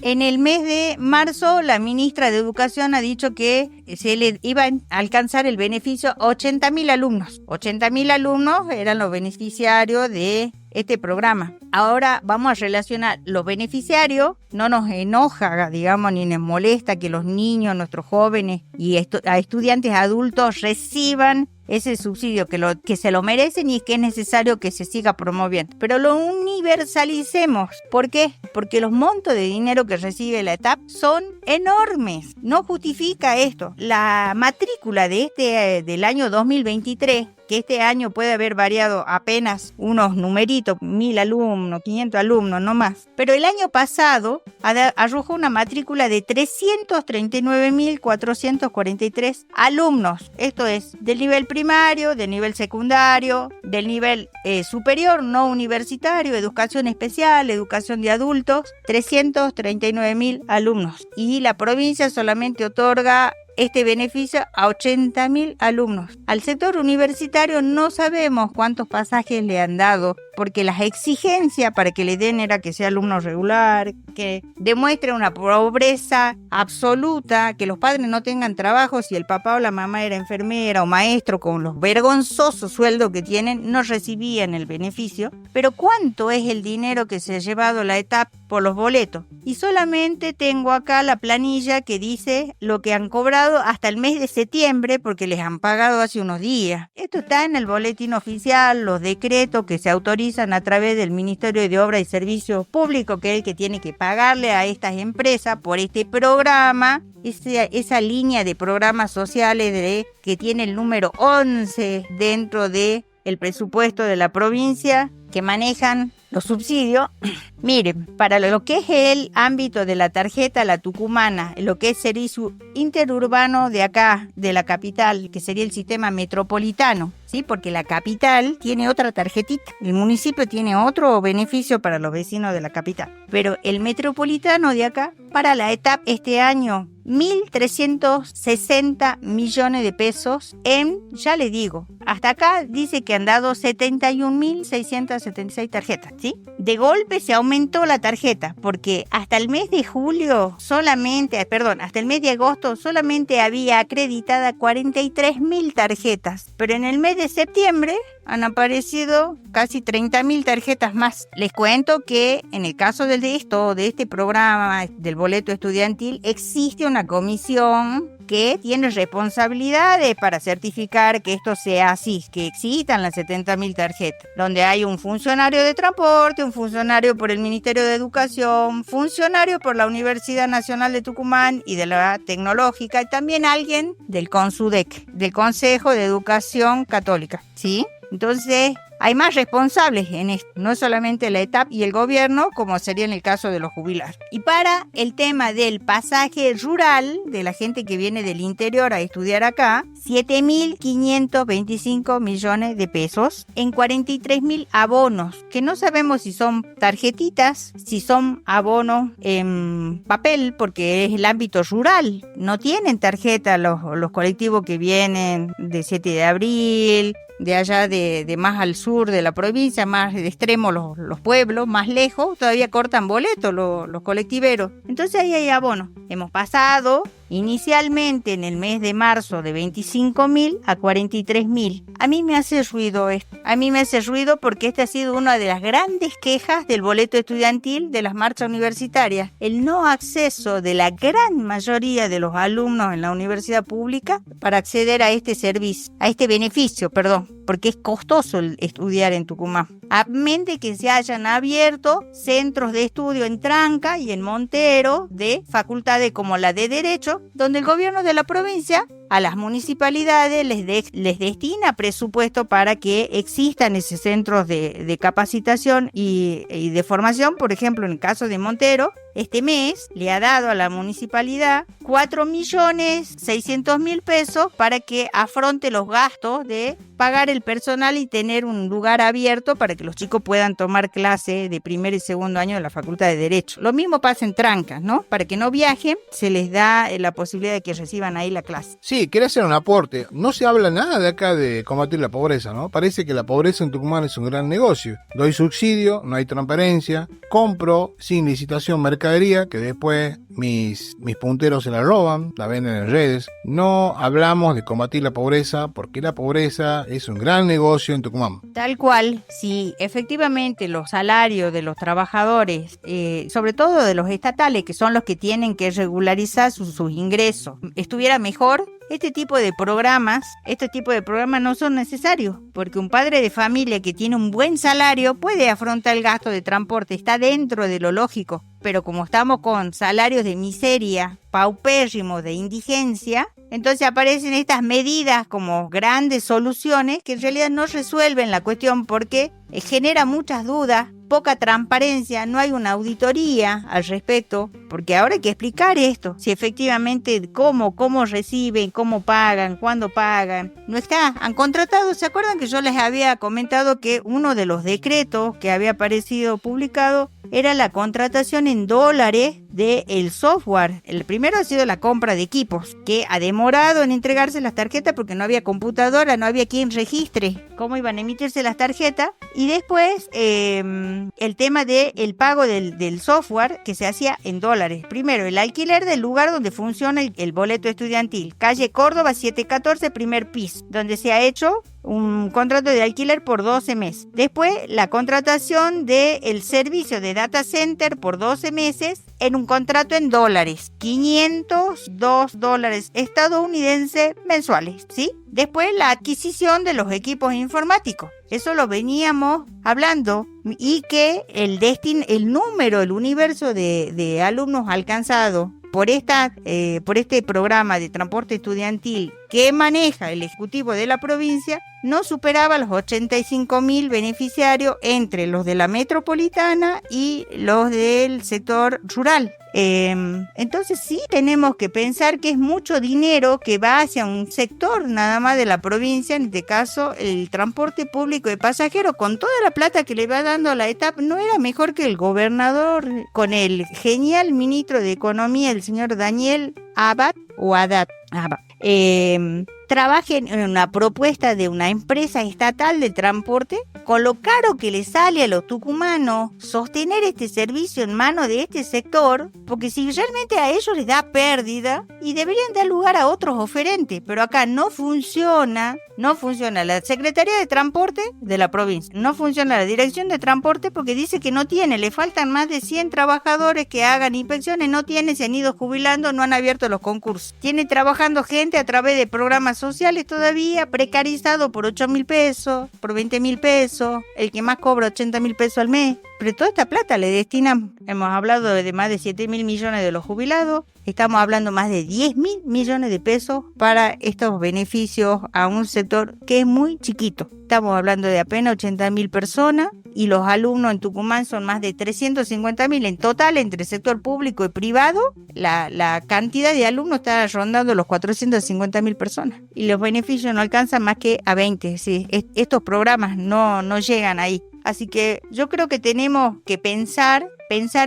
En el mes de marzo, la ministra de Educación ha dicho que se le iba a alcanzar el beneficio a 80.000 alumnos. 80.000 alumnos eran los beneficiarios de este programa. Ahora vamos a relacionar los beneficiarios. No nos enoja, digamos, ni nos molesta que los niños, nuestros jóvenes y a estudiantes adultos reciban ese subsidio, que se lo merecen y que es necesario que se siga promoviendo. Pero lo universalicemos. ¿Por qué? Porque los montos de dinero que recibe la ETAP son enormes. No justifica esto. La matrícula del año 2023, que este año puede haber variado apenas unos numeritos, 1.000 alumnos, 500 alumnos, no más. Pero el año pasado arrojó una matrícula de 339.443 alumnos. Esto es del nivel primario, del nivel secundario, del nivel superior, no universitario, educación especial, educación de adultos, 339.000 alumnos. Y la provincia solamente otorga este beneficio a 80.000 alumnos. Al sector universitario no sabemos cuántos pasajes le han dado, porque las exigencias para que le den era que sea alumno regular, que demuestre una pobreza absoluta, que los padres no tengan trabajo. Si el papá o la mamá era enfermera o maestro, con los vergonzosos sueldos que tienen, no recibían el beneficio. Pero ¿cuánto es el dinero que se ha llevado la ETAP por los boletos? Y solamente tengo acá la planilla que dice lo que han cobrado hasta el mes de septiembre, porque les han pagado hace unos días. Esto está en el boletín oficial, los decretos que se autorizan a través del Ministerio de Obras y Servicios Públicos, que es el que tiene que pagarle a estas empresas por este programa, esa línea de programas sociales que tiene el número 11 dentro de el presupuesto de la provincia, que manejan los subsidios. Miren, para lo que es el ámbito de la tarjeta, la tucumana, lo que es servicio interurbano de acá, de la capital, que sería el sistema metropolitano, ¿sí? Porque la capital tiene otra tarjetita, el municipio tiene otro beneficio para los vecinos de la capital. Pero el metropolitano de acá, para la ETAP este año, 1.360 millones de pesos en, ya le digo, hasta acá dice que han dado 71.676 tarjetas, ¿sí? De golpe se aumentó la tarjeta, porque hasta el mes de julio hasta el mes de agosto solamente había acreditada 43.000 tarjetas, pero en el mes de septiembre han aparecido casi 30.000 tarjetas más. Les cuento que en el caso de este programa del boleto estudiantil, existe una comisión que tiene responsabilidades para certificar que esto sea así, que existan las 70.000 tarjetas, donde hay un funcionario de transporte, un funcionario por el Ministerio de Educación, funcionario por la Universidad Nacional de Tucumán y de la Tecnológica, y también alguien del CONSUDEC, del Consejo de Educación Católica, ¿sí? Entonces, hay más responsables en esto, no solamente la ETAP y el gobierno, como sería en el caso de los jubilados. Y para el tema del pasaje rural, de la gente que viene del interior a estudiar acá, 7.525 millones de pesos en 43.000 abonos, que no sabemos si son tarjetitas, si son abonos en papel, porque es el ámbito rural. No tienen tarjeta los colectivos que vienen de 7 de abril, de allá de más al sur de la provincia, más de extremo los pueblos, más lejos, todavía cortan boletos los colectiveros. Entonces ahí hay abono. Hemos pasado inicialmente en el mes de marzo de 25.000 a 43.000. A mí me hace ruido esto. A mí me hace ruido porque esta ha sido una de las grandes quejas del boleto estudiantil de las marchas universitarias. El no acceso de la gran mayoría de los alumnos en la universidad pública para acceder a este servicio, a este beneficio, porque es costoso estudiar en Tucumán. A mente que se hayan abierto centros de estudio en Tranca y en Montero de facultades como la de Derecho, donde el gobierno de la provincia a las municipalidades les destina presupuesto para que existan esos centros de capacitación y de formación. Por ejemplo, en el caso de Montero, este mes le ha dado a la municipalidad 4.600.000 pesos para que afronte los gastos de pagar el personal y tener un lugar abierto para que los chicos puedan tomar clase de primer y segundo año de la Facultad de Derecho. Lo mismo pasa en Trancas, ¿no? Para que no viajen, se les da la posibilidad de que reciban ahí la clase. Sí, quería hacer un aporte. No se habla nada de acá de combatir la pobreza, ¿no? Parece que la pobreza en Tucumán es un gran negocio. Doy subsidio, no hay transparencia, compro sin licitación mercadería que después mis punteros se la roban, la venden en redes. No hablamos de combatir la pobreza porque la pobreza es un gran negocio en Tucumán. Tal cual, si efectivamente los salarios de los trabajadores, sobre todo de los estatales, que son los que tienen que regularizar sus ingresos, estuviera mejor, este tipo de programas no son necesarios, porque un padre de familia que tiene un buen salario puede afrontar el gasto de transporte, está dentro de lo lógico. Pero como estamos con salarios de miseria, paupérrimos, de indigencia, entonces aparecen estas medidas como grandes soluciones que en realidad no resuelven la cuestión porque genera muchas dudas, poca transparencia, no hay una auditoría al respecto, porque ahora hay que explicar esto, si efectivamente cómo reciben, cómo pagan, cuándo pagan, no está, han contratado. ¿Se acuerdan que yo les había comentado que uno de los decretos que había aparecido publicado era la contratación en dólares del software? El primero ha sido la compra de equipos, que ha demorado en entregarse las tarjetas porque no había computadora, no había quien registre cómo iban a emitirse las tarjetas. Y después el tema del pago del software que se hacía en dólares. Primero, el alquiler del lugar donde funciona el boleto estudiantil. Calle Córdoba 714, primer piso, donde se ha hecho un contrato de alquiler por 12 meses. Después, la contratación del servicio de data center por 12 meses en un contrato en dólares. $502 estadounidenses mensuales, ¿sí? Después, la adquisición de los equipos informáticos. Eso lo veníamos hablando, y que el universo de alumnos alcanzados por este programa de transporte estudiantil que maneja el Ejecutivo de la provincia no superaba los 85.000 beneficiarios entre los de la metropolitana y los del sector rural. Entonces sí tenemos que pensar que es mucho dinero que va hacia un sector nada más de la provincia, en este caso el transporte público de pasajeros, con toda la plata que le va dando a la etapa. ¿No era mejor que el gobernador, con el genial ministro de Economía, el señor Daniel Abad, trabajen en una propuesta de una empresa estatal de transporte, con lo caro que le sale a los tucumanos sostener este servicio en manos de este sector, porque si realmente a ellos les da pérdida y deberían dar lugar a otros oferentes, pero acá no funciona la Secretaría de Transporte de la provincia, no funciona la Dirección de Transporte porque dice que no tiene, le faltan más de 100 trabajadores que hagan inspecciones, no tiene, se han ido jubilando, no han abierto los concursos, tiene trabajando gente a través de programas sociales todavía, precarizado por 8.000 pesos, por 20.000 pesos, el que más cobra 80.000 pesos al mes. Pero toda esta plata le destinan, hemos hablado de más de 7.000 millones de los jubilados, estamos hablando más de 10.000 millones de pesos para estos beneficios a un sector que es muy chiquito. Estamos hablando de apenas 80.000 personas y los alumnos en Tucumán son más de 350.000 en total entre sector público y privado. La cantidad de alumnos está rondando los 450.000 personas y los beneficios no alcanzan más que a 20. Sí, estos programas no llegan ahí. Así que yo creo que tenemos que pensar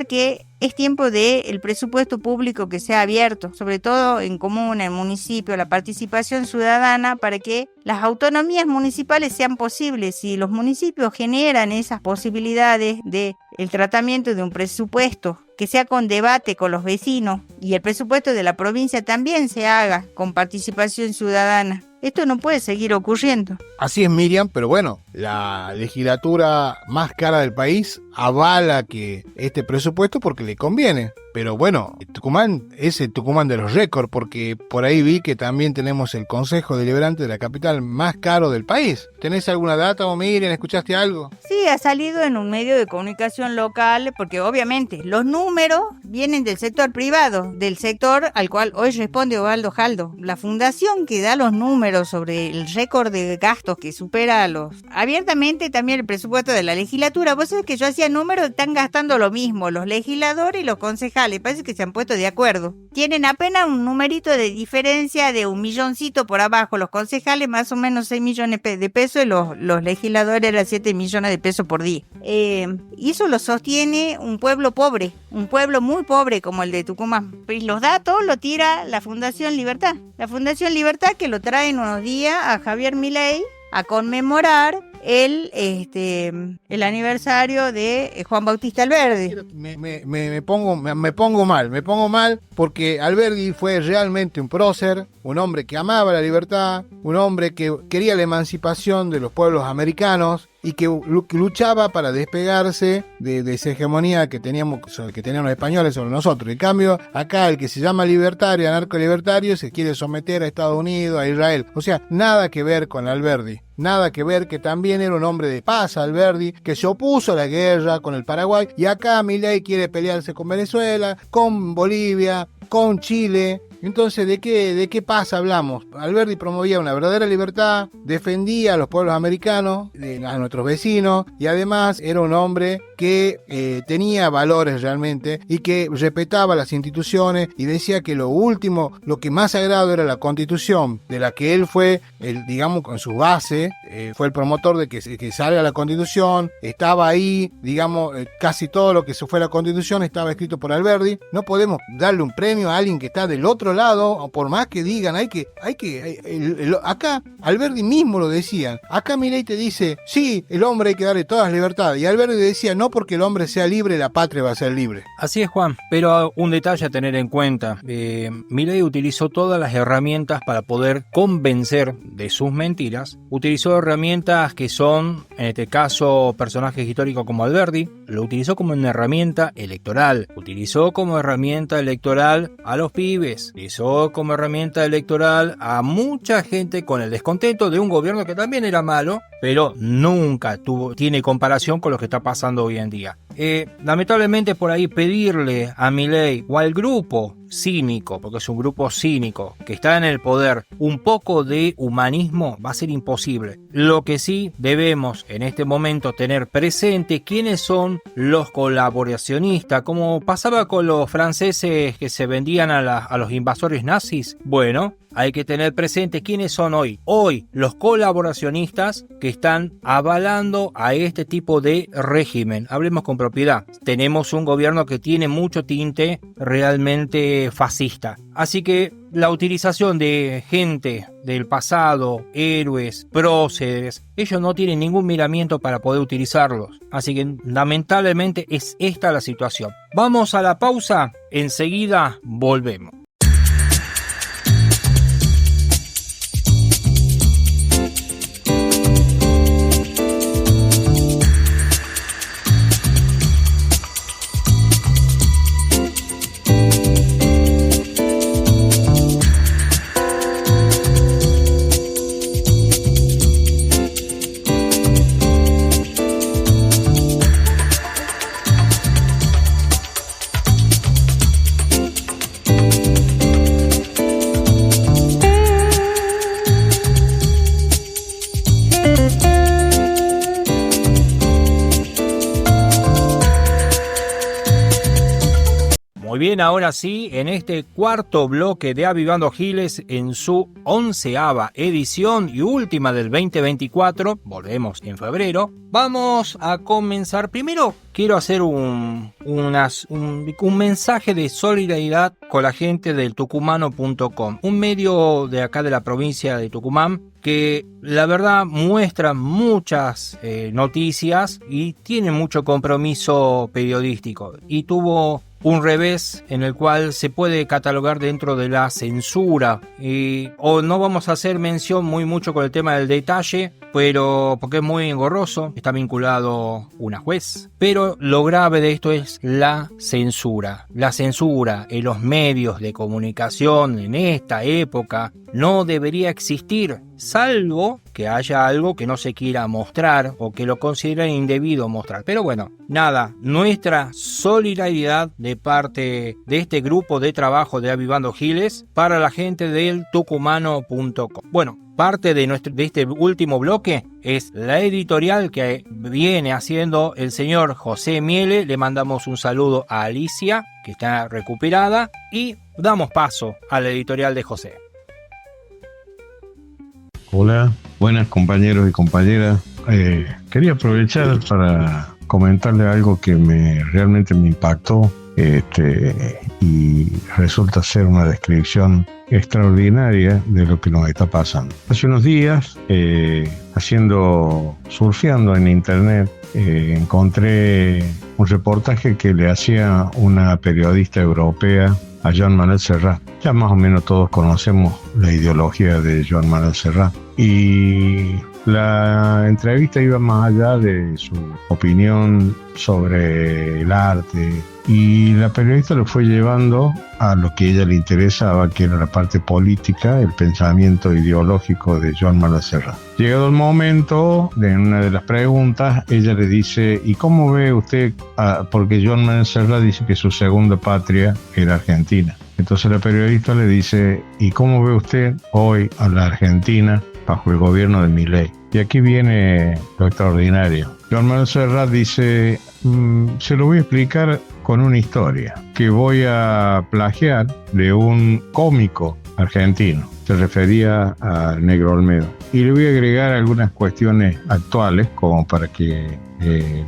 que es tiempo de el presupuesto público que sea abierto, sobre todo en comuna, en municipio, la participación ciudadana para que las autonomías municipales sean posibles. Si los municipios generan esas posibilidades de el tratamiento de un presupuesto que sea con debate con los vecinos y el presupuesto de la provincia también se haga con participación ciudadana, esto no puede seguir ocurriendo. Así es, Miriam, pero bueno, la legislatura más cara del país avala que este presupuesto porque le conviene. Pero bueno, Tucumán es el Tucumán de los récords, porque por ahí vi que también tenemos el Consejo Deliberante de la capital más caro del país. ¿Tenés alguna data o Miriam? ¿Escuchaste algo? Sí, ha salido en un medio de comunicación local, porque obviamente los números vienen del sector privado, del sector al cual hoy responde Osvaldo Jaldo. La fundación que da los números sobre el récord de gastos que supera abiertamente también el presupuesto de la legislatura. Vos sabés que yo hacía números, están gastando lo mismo los legisladores y los concejales. Parece que se han puesto de acuerdo. Tienen apenas un numerito de diferencia de 1 milloncito por abajo. Los concejales más o menos 6 millones de pesos y los legisladores eran 7 millones de pesos por día. Y eso lo sostiene un pueblo pobre, un pueblo muy pobre como el de Tucumán. Y los datos lo tira la Fundación Libertad. La Fundación Libertad que lo trae en unos días a Javier Milei a conmemorar el aniversario de Juan Bautista Alberdi. Me pongo mal porque Alberdi fue realmente un prócer, un hombre que amaba la libertad, un hombre que quería la emancipación de los pueblos americanos y que luchaba para despegarse de esa hegemonía que tenían los españoles sobre nosotros. En cambio, acá el que se llama libertario, anarco-libertario, se quiere someter a Estados Unidos, a Israel. O sea, nada que ver con Alberdi. Nada que ver, que también era un hombre de paz, Alberdi, que se opuso a la guerra con el Paraguay. Y acá Milei quiere pelearse con Venezuela, con Bolivia, con Chile. Entonces, ¿de qué paz hablamos? Alberdi promovía una verdadera libertad, defendía a los pueblos americanos, a nuestros vecinos, y además era un hombre que tenía valores realmente y que respetaba las instituciones y decía que lo que más sagrado era la Constitución, de la que él fue, digamos, con su base, fue el promotor de que salga la Constitución, estaba ahí, digamos, casi todo lo que se fue la Constitución estaba escrito por Alberdi. No podemos darle un premio a alguien que está del otro lado, o por más que digan, acá Alberdi mismo lo decía, acá Milei te dice, sí, el hombre hay que darle todas las libertades, y Alberdi decía, no porque el hombre sea libre, la patria va a ser libre. Así es, Juan, pero un detalle a tener en cuenta, Milei utilizó todas las herramientas para poder convencer de sus mentiras, utilizó herramientas que son, en este caso, personajes históricos como Alberdi, lo utilizó como una herramienta electoral, utilizó como herramienta electoral a los pibes, utilizó como herramienta electoral a mucha gente con el descontento de un gobierno que también era malo, pero nunca tiene comparación con lo que está pasando hoy en día. lamentablemente por ahí pedirle a Milei o al grupo cínico, porque es un grupo cínico que está en el poder, un poco de humanismo va a ser imposible. Lo que sí debemos en este momento tener presente quiénes son los colaboracionistas, como pasaba con los franceses que se vendían a los invasores nazis. Bueno, hay que tener presente quiénes son hoy los colaboracionistas que están avalando a este tipo de régimen. Hablemos con propiedad. Tenemos un gobierno que tiene mucho tinte realmente fascista. Así que la utilización de gente del pasado, héroes, próceres, ellos no tienen ningún miramiento para poder utilizarlos. Así que lamentablemente es esta la situación. Vamos a la pausa, enseguida volvemos. Bien, ahora sí, en este cuarto bloque de Avivando Giles, en su 11ª edición y última del 2024, volvemos en febrero, vamos a comenzar. Primero quiero hacer un mensaje de solidaridad con la gente del tucumano.com, un medio de acá de la provincia de Tucumán que la verdad muestra muchas noticias y tiene mucho compromiso periodístico, y tuvo un revés en el cual se puede catalogar dentro de la censura, o no vamos a hacer mención muy mucho con el tema del detalle, pero porque es muy engorroso, está vinculado una juez, pero lo grave de esto es la censura en los medios de comunicación en esta época no debería existir, salvo que haya algo que no se quiera mostrar o que lo consideren indebido mostrar. Pero bueno, nada, nuestra solidaridad de parte de este grupo de trabajo de Avivando Giles para la gente del tucumano.com. Bueno, parte de este último bloque es la editorial que viene haciendo el señor José Miele. Le mandamos un saludo a Alicia, que está recuperada, y damos paso a la editorial de José. Hola, buenas compañeros y compañeras. Quería aprovechar para comentarle algo que realmente me impactó y resulta ser una descripción extraordinaria de lo que nos está pasando. Hace unos días, surfeando en internet, encontré un reportaje que le hacía una periodista europea a Joan Manuel Serrat. Ya más o menos todos conocemos la ideología de Joan Manuel Serrat, y la entrevista iba más allá de su opinión sobre el arte, y la periodista lo fue llevando a lo que a ella le interesaba, que era la parte política, el pensamiento ideológico de Joan Manuel Serrat. Llegado el momento, en una de las preguntas, ella le dice: ¿y cómo ve usted? Porque Joan Manuel Serrat dice que su segunda patria era Argentina. Entonces la periodista le dice: ¿y cómo ve usted hoy a la Argentina bajo el gobierno de Milei? Y aquí viene lo extraordinario. Joan Manuel Serrat dice: se lo voy a explicar con una historia que voy a plagiar de un cómico argentino. Se refería al Negro Olmedo. Y le voy a agregar algunas cuestiones actuales como para que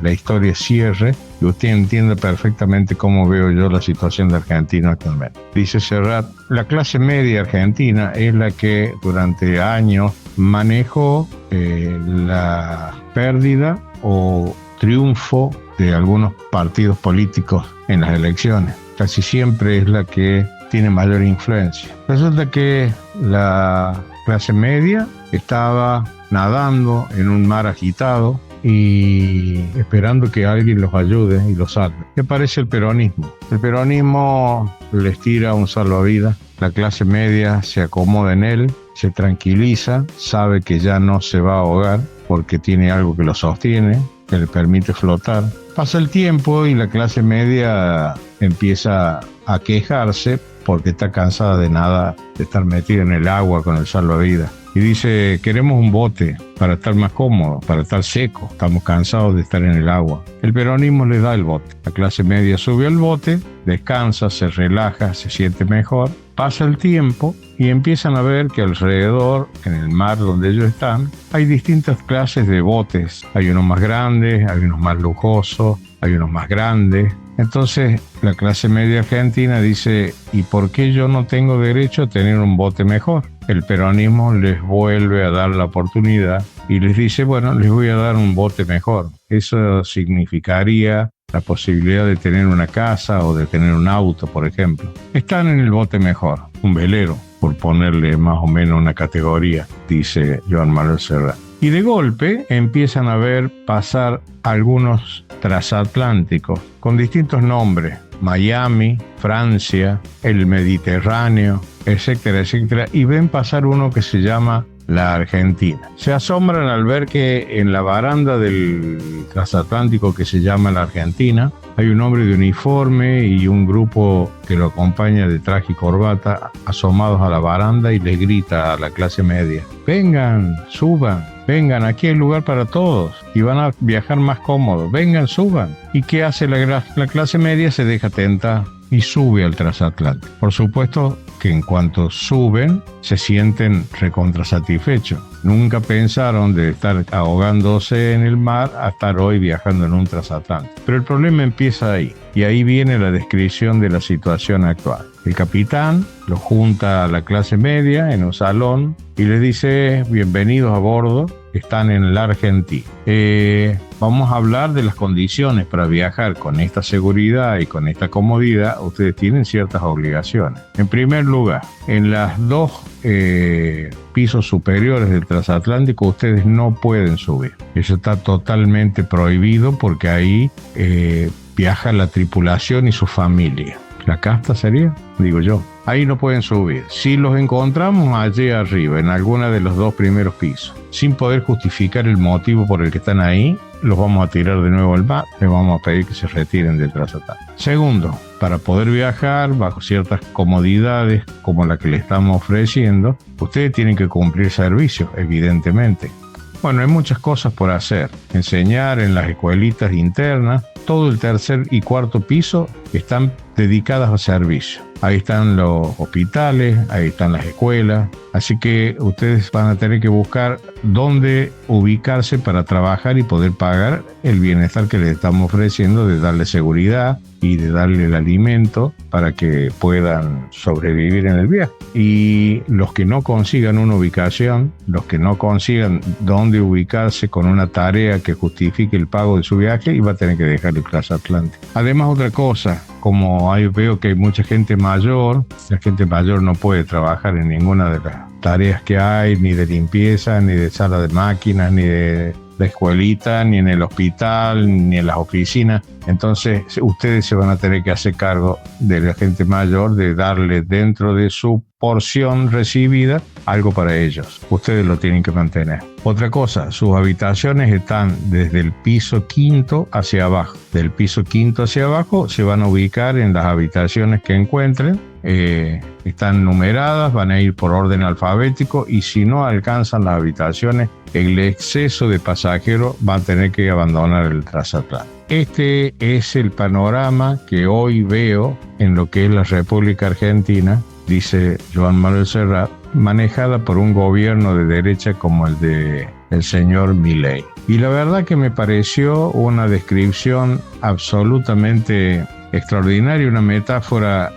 la historia cierre y usted entienda perfectamente cómo veo yo la situación de Argentina actualmente. Dice Serrat: la clase media argentina es la que durante años manejó la pérdida o triunfo de algunos partidos políticos en las elecciones. Casi siempre es la que tiene mayor influencia. Resulta que la clase media estaba nadando en un mar agitado y esperando que alguien los ayude y los salve. ¿Qué parece el peronismo? El peronismo les tira un salvavidas. La clase media se acomoda en él, se tranquiliza, sabe que ya no se va a ahogar porque tiene algo que lo sostiene, que le permite flotar. Pasa el tiempo y la clase media empieza a quejarse porque está cansada de nada, de estar metida en el agua con el salvavidas. Y dice, queremos un bote para estar más cómodo, para estar seco. Estamos cansados de estar en el agua. El peronismo les da el bote. La clase media sube al bote, descansa, se relaja, se siente mejor. Pasa el tiempo y empiezan a ver que alrededor, en el mar donde ellos están, hay distintas clases de botes. Hay unos más grandes, hay unos más lujosos, hay unos más grandes. Entonces la clase media argentina dice, ¿y por qué yo no tengo derecho a tener un bote mejor? El peronismo les vuelve a dar la oportunidad y les dice, bueno, les voy a dar un bote mejor. Eso significaría la posibilidad de tener una casa o de tener un auto, por ejemplo. Están en el bote mejor, un velero, por ponerle más o menos una categoría, dice Joan Manuel Serrat. Y de golpe empiezan a ver pasar algunos transatlánticos con distintos nombres. Miami, Francia, el Mediterráneo, etcétera, etcétera. Y ven pasar uno que se llama la Argentina. Se asombran al ver que en la baranda del transatlántico que se llama la Argentina hay un hombre de uniforme y un grupo que lo acompaña de traje y corbata asomados a la baranda y le grita a la clase media: vengan, suban, vengan, aquí hay lugar para todos y van a viajar más cómodos, vengan, suban. ¿Y qué hace la clase media? Se deja tentar y sube al transatlántico. Por supuesto que en cuanto suben se sienten recontrasatisfechos. Nunca pensaron de estar ahogándose en el mar a estar hoy viajando en un transatlántico. Pero el problema empieza ahí, y ahí viene la descripción de la situación actual. El capitán lo junta a la clase media en un salón y les dice: bienvenidos a bordo, están en la Argentina. Vamos a hablar de las condiciones para viajar con esta seguridad y con esta comodidad. Ustedes tienen ciertas obligaciones. En primer lugar, en las dos pisos superiores del transatlántico ustedes no pueden subir. Eso está totalmente prohibido porque ahí viaja la tripulación y su familia. ¿La casta sería? Digo yo. Ahí no pueden subir. Si los encontramos allí arriba, en alguna de los dos primeros pisos, sin poder justificar el motivo por el que están ahí, los vamos a tirar de nuevo al mar, les vamos a pedir que se retiren del transatlántico. Segundo, para poder viajar bajo ciertas comodidades como la que le estamos ofreciendo, ustedes tienen que cumplir servicios, evidentemente. Bueno, hay muchas cosas por hacer. Enseñar en las escuelitas internas. Todo el tercer y cuarto piso están dedicadas a servicio. Ahí están los hospitales, ahí están las escuelas. Así que ustedes van a tener que buscar dónde ubicarse para trabajar y poder pagar el bienestar que les estamos ofreciendo, de darle seguridad y de darle el alimento para que puedan sobrevivir en el viaje. Y los que no consigan una ubicación, los que no consigan dónde ubicarse con una tarea que justifique el pago de su viaje, iba a tener que dejar el transatlántico. Además, otra cosa, como veo que hay mucha gente mayor, la gente mayor no puede trabajar en ninguna de las tareas que hay, ni de limpieza, ni de sala de máquinas, ni de la escuelita, ni en el hospital, ni en las oficinas. Entonces ustedes se van a tener que hacer cargo de la gente mayor, de darle dentro de su porción recibida algo para ellos. Ustedes lo tienen que mantener. Otra cosa, sus habitaciones están desde el piso quinto hacia abajo. Del piso quinto hacia abajo se van a ubicar en las habitaciones que encuentren. Están numeradas, van a ir por orden alfabético, y si no alcanzan las habitaciones, el exceso de pasajeros va a tener que abandonar el transatlántico. Este es el panorama que hoy veo en lo que es la República Argentina, dice Joan Manuel Serrat, manejada por un gobierno de derecha como el de el señor Milei. Y la verdad que me pareció una descripción absolutamente extraordinaria, una metáfora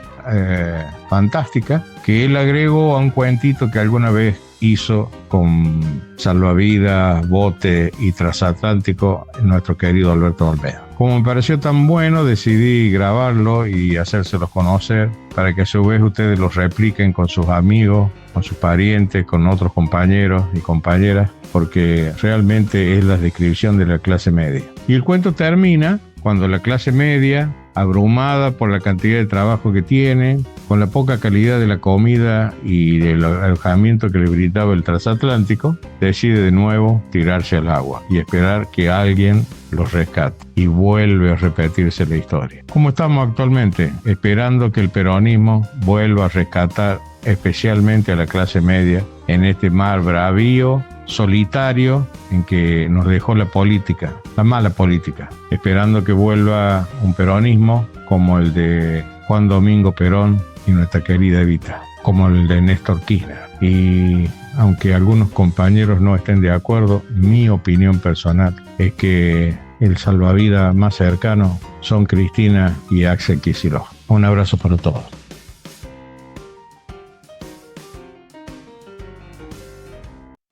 fantástica, que él agregó a un cuentito que alguna vez hizo con salvavidas, bote y transatlántico nuestro querido Alberto Olmedo. Como me pareció tan bueno, decidí grabarlo y hacérselos conocer para que a su vez ustedes los repliquen con sus amigos, con sus parientes, con otros compañeros y compañeras, porque realmente es la descripción de la clase media. Y el cuento termina cuando la clase media abrumada por la cantidad de trabajo que tiene, con la poca calidad de la comida y del alojamiento que le brindaba el transatlántico, decide de nuevo tirarse al agua y esperar que alguien los rescate. Y vuelve a repetirse la historia. ¿Cómo estamos actualmente? Esperando que el peronismo vuelva a rescatar especialmente a la clase media en este mar bravío, solitario, en que nos dejó la política, la mala política, esperando que vuelva un peronismo como el de Juan Domingo Perón y nuestra querida Evita, como el de Néstor Kirchner. Y aunque algunos compañeros no estén de acuerdo, mi opinión personal es que el salvavidas más cercano son Cristina y Axel Kicillof. Un abrazo para todos.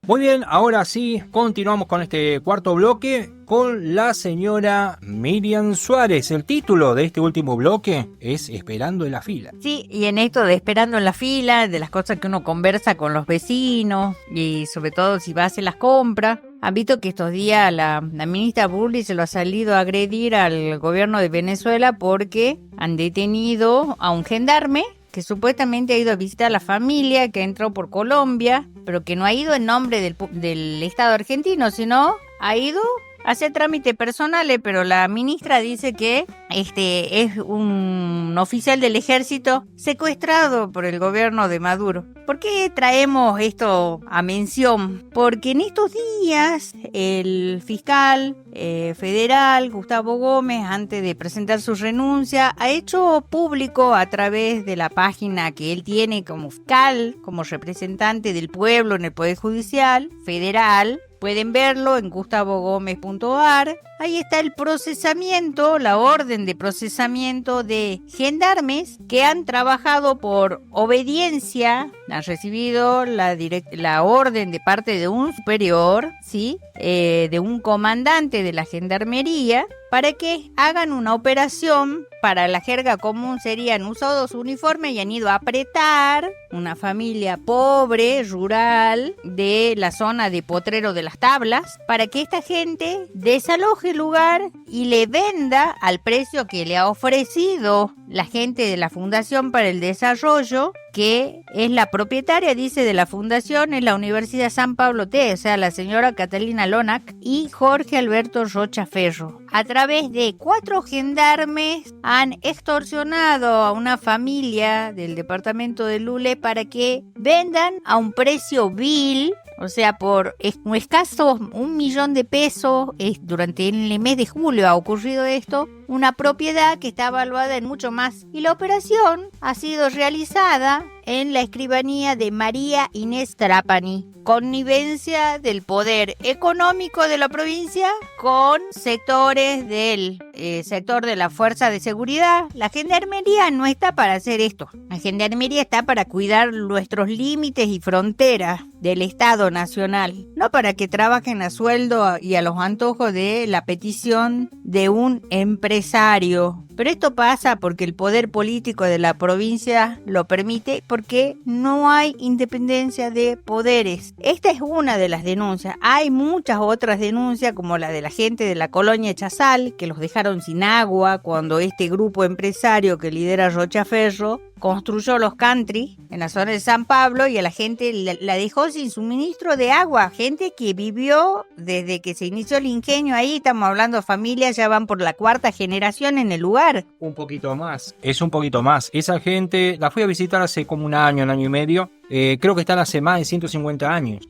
Muy bien, ahora sí, continuamos con este cuarto bloque con la señora Miriam Suárez. El título de este último bloque es Esperando en la fila. Sí, y en esto de esperando en la fila, de las cosas que uno conversa con los vecinos y sobre todo si va a hacer las compras, han visto que estos días la ministra Burley se lo ha salido a agredir al gobierno de Venezuela porque han detenido a un gendarme que supuestamente ha ido a visitar a la familia, que entró por Colombia, pero que no ha ido en nombre del Estado argentino, sino ha ido a hacer trámites personales, pero la ministra dice que es un oficial del ejército secuestrado por el gobierno de Maduro. ¿Por qué traemos esto a mención? Porque en estos días el fiscal federal, Gustavo Gómez, antes de presentar su renuncia, ha hecho público a través de la página que él tiene como fiscal, como representante del pueblo en el Poder Judicial Federal. Pueden verlo en gustavogomez.ar. Ahí está el procesamiento, la orden de procesamiento de gendarmes que han trabajado por obediencia, han recibido la orden de parte de un superior, ¿sí? De un comandante de la gendarmería, para que hagan una operación. Para la jerga común serían usado su uniforme y han ido a apretar una familia pobre, rural, de la zona de Potrero de las Tablas, para que esta gente desaloje el lugar y le venda al precio que le ha ofrecido la gente de la Fundación para el Desarrollo, que es la propietaria, dice, de la fundación, es la Universidad San Pablo T, o sea, la señora Catalina Lonac y Jorge Alberto Rocha Ferro. A través de 4 gendarmes han extorsionado a una familia del departamento de Lule para que vendan a un precio vil, o sea, por un escaso 1 millón de pesos. Durante el mes de julio ha ocurrido esto, una propiedad que está evaluada en mucho más. Y la operación ha sido realizada en la escribanía de María Inés Trapani, connivencia del poder económico de la provincia con sectores del sector de la fuerza de seguridad. La gendarmería no está para hacer esto. La gendarmería está para cuidar nuestros límites y fronteras del Estado Nacional, no para que trabajen a sueldo y a los antojos de la petición de un empresario. Pero esto pasa porque el poder político de la provincia lo permite, porque no hay independencia de poderes. Esta es una de las denuncias. Hay muchas otras denuncias, como la de la gente de la colonia Chazal, que los dejaron sin agua cuando este grupo empresario que lidera Rocha Ferro construyó los country en la zona de San Pablo y a la gente la dejó sin suministro de agua. Gente que vivió desde que se inició el ingenio ahí, estamos hablando de familias, ya van por la 4ª generación en el lugar. Un poquito más, es un poquito más. Esa gente la fui a visitar hace como un año y medio. Creo que están hace más de 150 años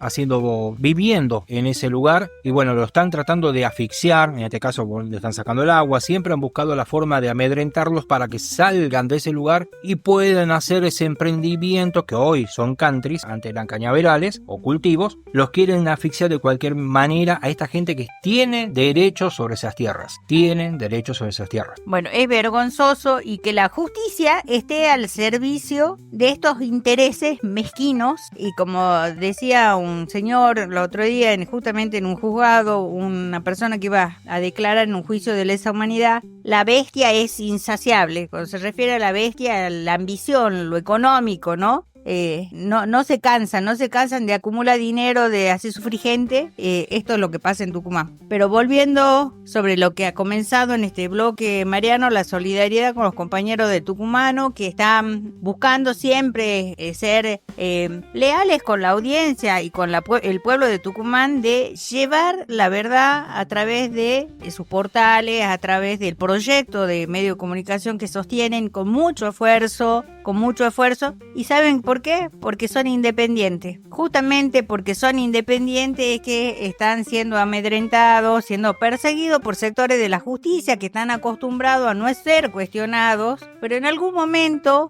viviendo en ese lugar, y bueno, lo están tratando de asfixiar. En este caso le están sacando el agua. Siempre han buscado la forma de amedrentarlos para que salgan de ese lugar y puedan hacer ese emprendimiento que hoy son countries, antes eran cañaverales o cultivos. Los quieren asfixiar de cualquier manera a esta gente que tiene derechos sobre esas tierras. Tienen derechos sobre esas tierras. Bueno, es vergonzoso, y que la justicia esté al servicio de estos intereses mezquinos. Y como decía un señor el otro día, justamente en un juzgado, una persona que iba a declarar en un juicio de lesa humanidad, la bestia es insaciable. Cuando se refiere a la bestia, a la ambición, lo económico, ¿no? no se cansan de acumular dinero, de hacer sufrir gente. Esto es lo que pasa en Tucumán. Pero volviendo sobre lo que ha comenzado en este bloque, Mariano, la solidaridad con los compañeros de tucumano que están buscando siempre ser leales con la audiencia y con el pueblo de Tucumán, de llevar la verdad a través de sus portales, a través del proyecto de medio de comunicación que sostienen con mucho esfuerzo. ¿Y saben por qué? Porque son independientes. Justamente porque son independientes es que están siendo amedrentados, siendo perseguidos por sectores de la justicia que están acostumbrados a no ser cuestionados, pero en algún momento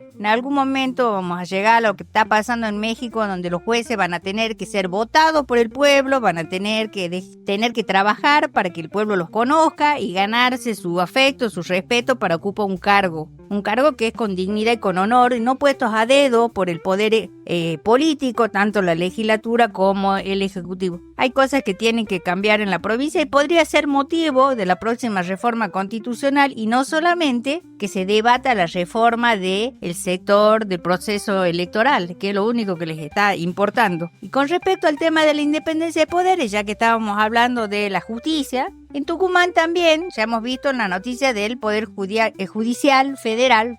vamos a llegar a lo que está pasando en México, donde los jueces van a tener que ser votados por el pueblo, van a tener que trabajar para que el pueblo los conozca y ganarse su afecto, su respeto para ocupar un cargo que es con dignidad y con honor, y no puestos a dedo por el poder político, tanto la legislatura como el ejecutivo. Hay cosas que tienen que cambiar en la provincia y podría ser motivo de la próxima reforma constitucional, y no solamente que se debata la reforma del sector del proceso electoral, que es lo único que les está importando. Y con respecto al tema de la independencia de poderes, ya que estábamos hablando de la justicia, en Tucumán también ya hemos visto en la noticia del Poder Judicial Federal,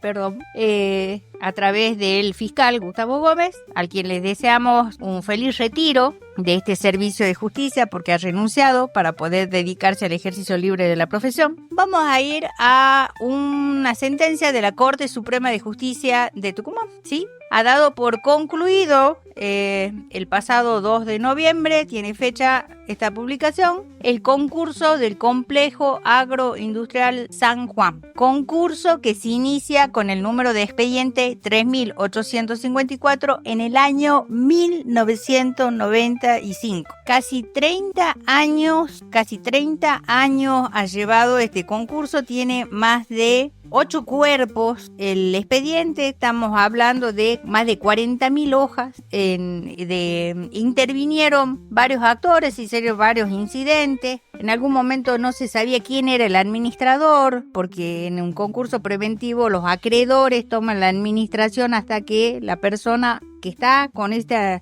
a través del fiscal Gustavo Gómez, al quien les deseamos un feliz retiro de este servicio de justicia porque ha renunciado para poder dedicarse al ejercicio libre de la profesión. Vamos a ir a una sentencia de la Corte Suprema de Justicia de Tucumán, ¿sí? Ha dado por concluido el pasado 2 de noviembre, tiene fecha esta publicación, el concurso del Complejo Agroindustrial San Juan. Concurso que se inicia con el número de expediente 3854 en el año 1995. Casi 30 años ha llevado este concurso, tiene más de 8 cuerpos el expediente, estamos hablando de más de 40.000 hojas, intervinieron varios actores, hicieron varios incidentes. En algún momento no se sabía quién era el administrador, porque en un concurso preventivo los acreedores toman la administración hasta que la persona que está con este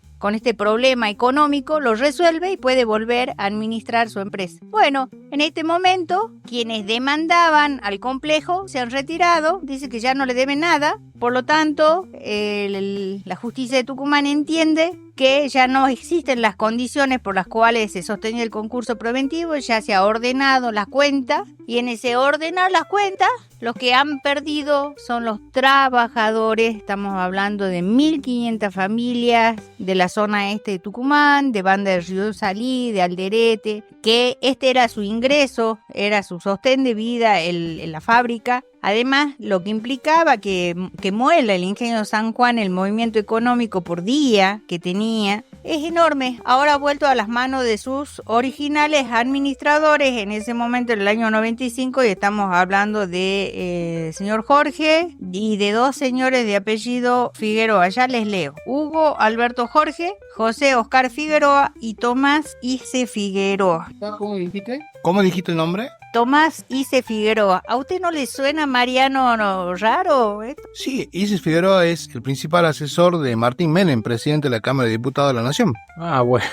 problema económico lo resuelve y puede volver a administrar su empresa. Bueno, en este momento, quienes demandaban al complejo se han retirado, dice que ya no le deben nada, por lo tanto, la justicia de Tucumán entiende que ya no existen las condiciones por las cuales se sostenía el concurso preventivo, ya se ha ordenado las cuentas, y en ese ordenar las cuentas, los que han perdido son los trabajadores. Estamos hablando de 1.500 familias de la zona este de Tucumán, de Banda del Río Salí, de Alderete, que este era su ingreso, era su sostén de vida en la fábrica. Además, lo que implicaba que muela el ingenio San Juan, el movimiento económico por día que tenía, es enorme. Ahora ha vuelto a las manos de sus originales administradores en ese momento, en el año 95, y estamos hablando de señor Jorge y de 2 señores de apellido Figueroa. Ya les leo: Hugo Alberto Jorge, José Oscar Figueroa y Tomás Ice Figueroa. ¿Cómo dijiste? ¿Cómo dijiste el nombre? Tomás Ice Figueroa. ¿A usted no le suena, Mariano, raro? Sí, Isis Figueroa es el principal asesor de Martín Menem, presidente de la Cámara de Diputados de la Nación. Ah, bueno.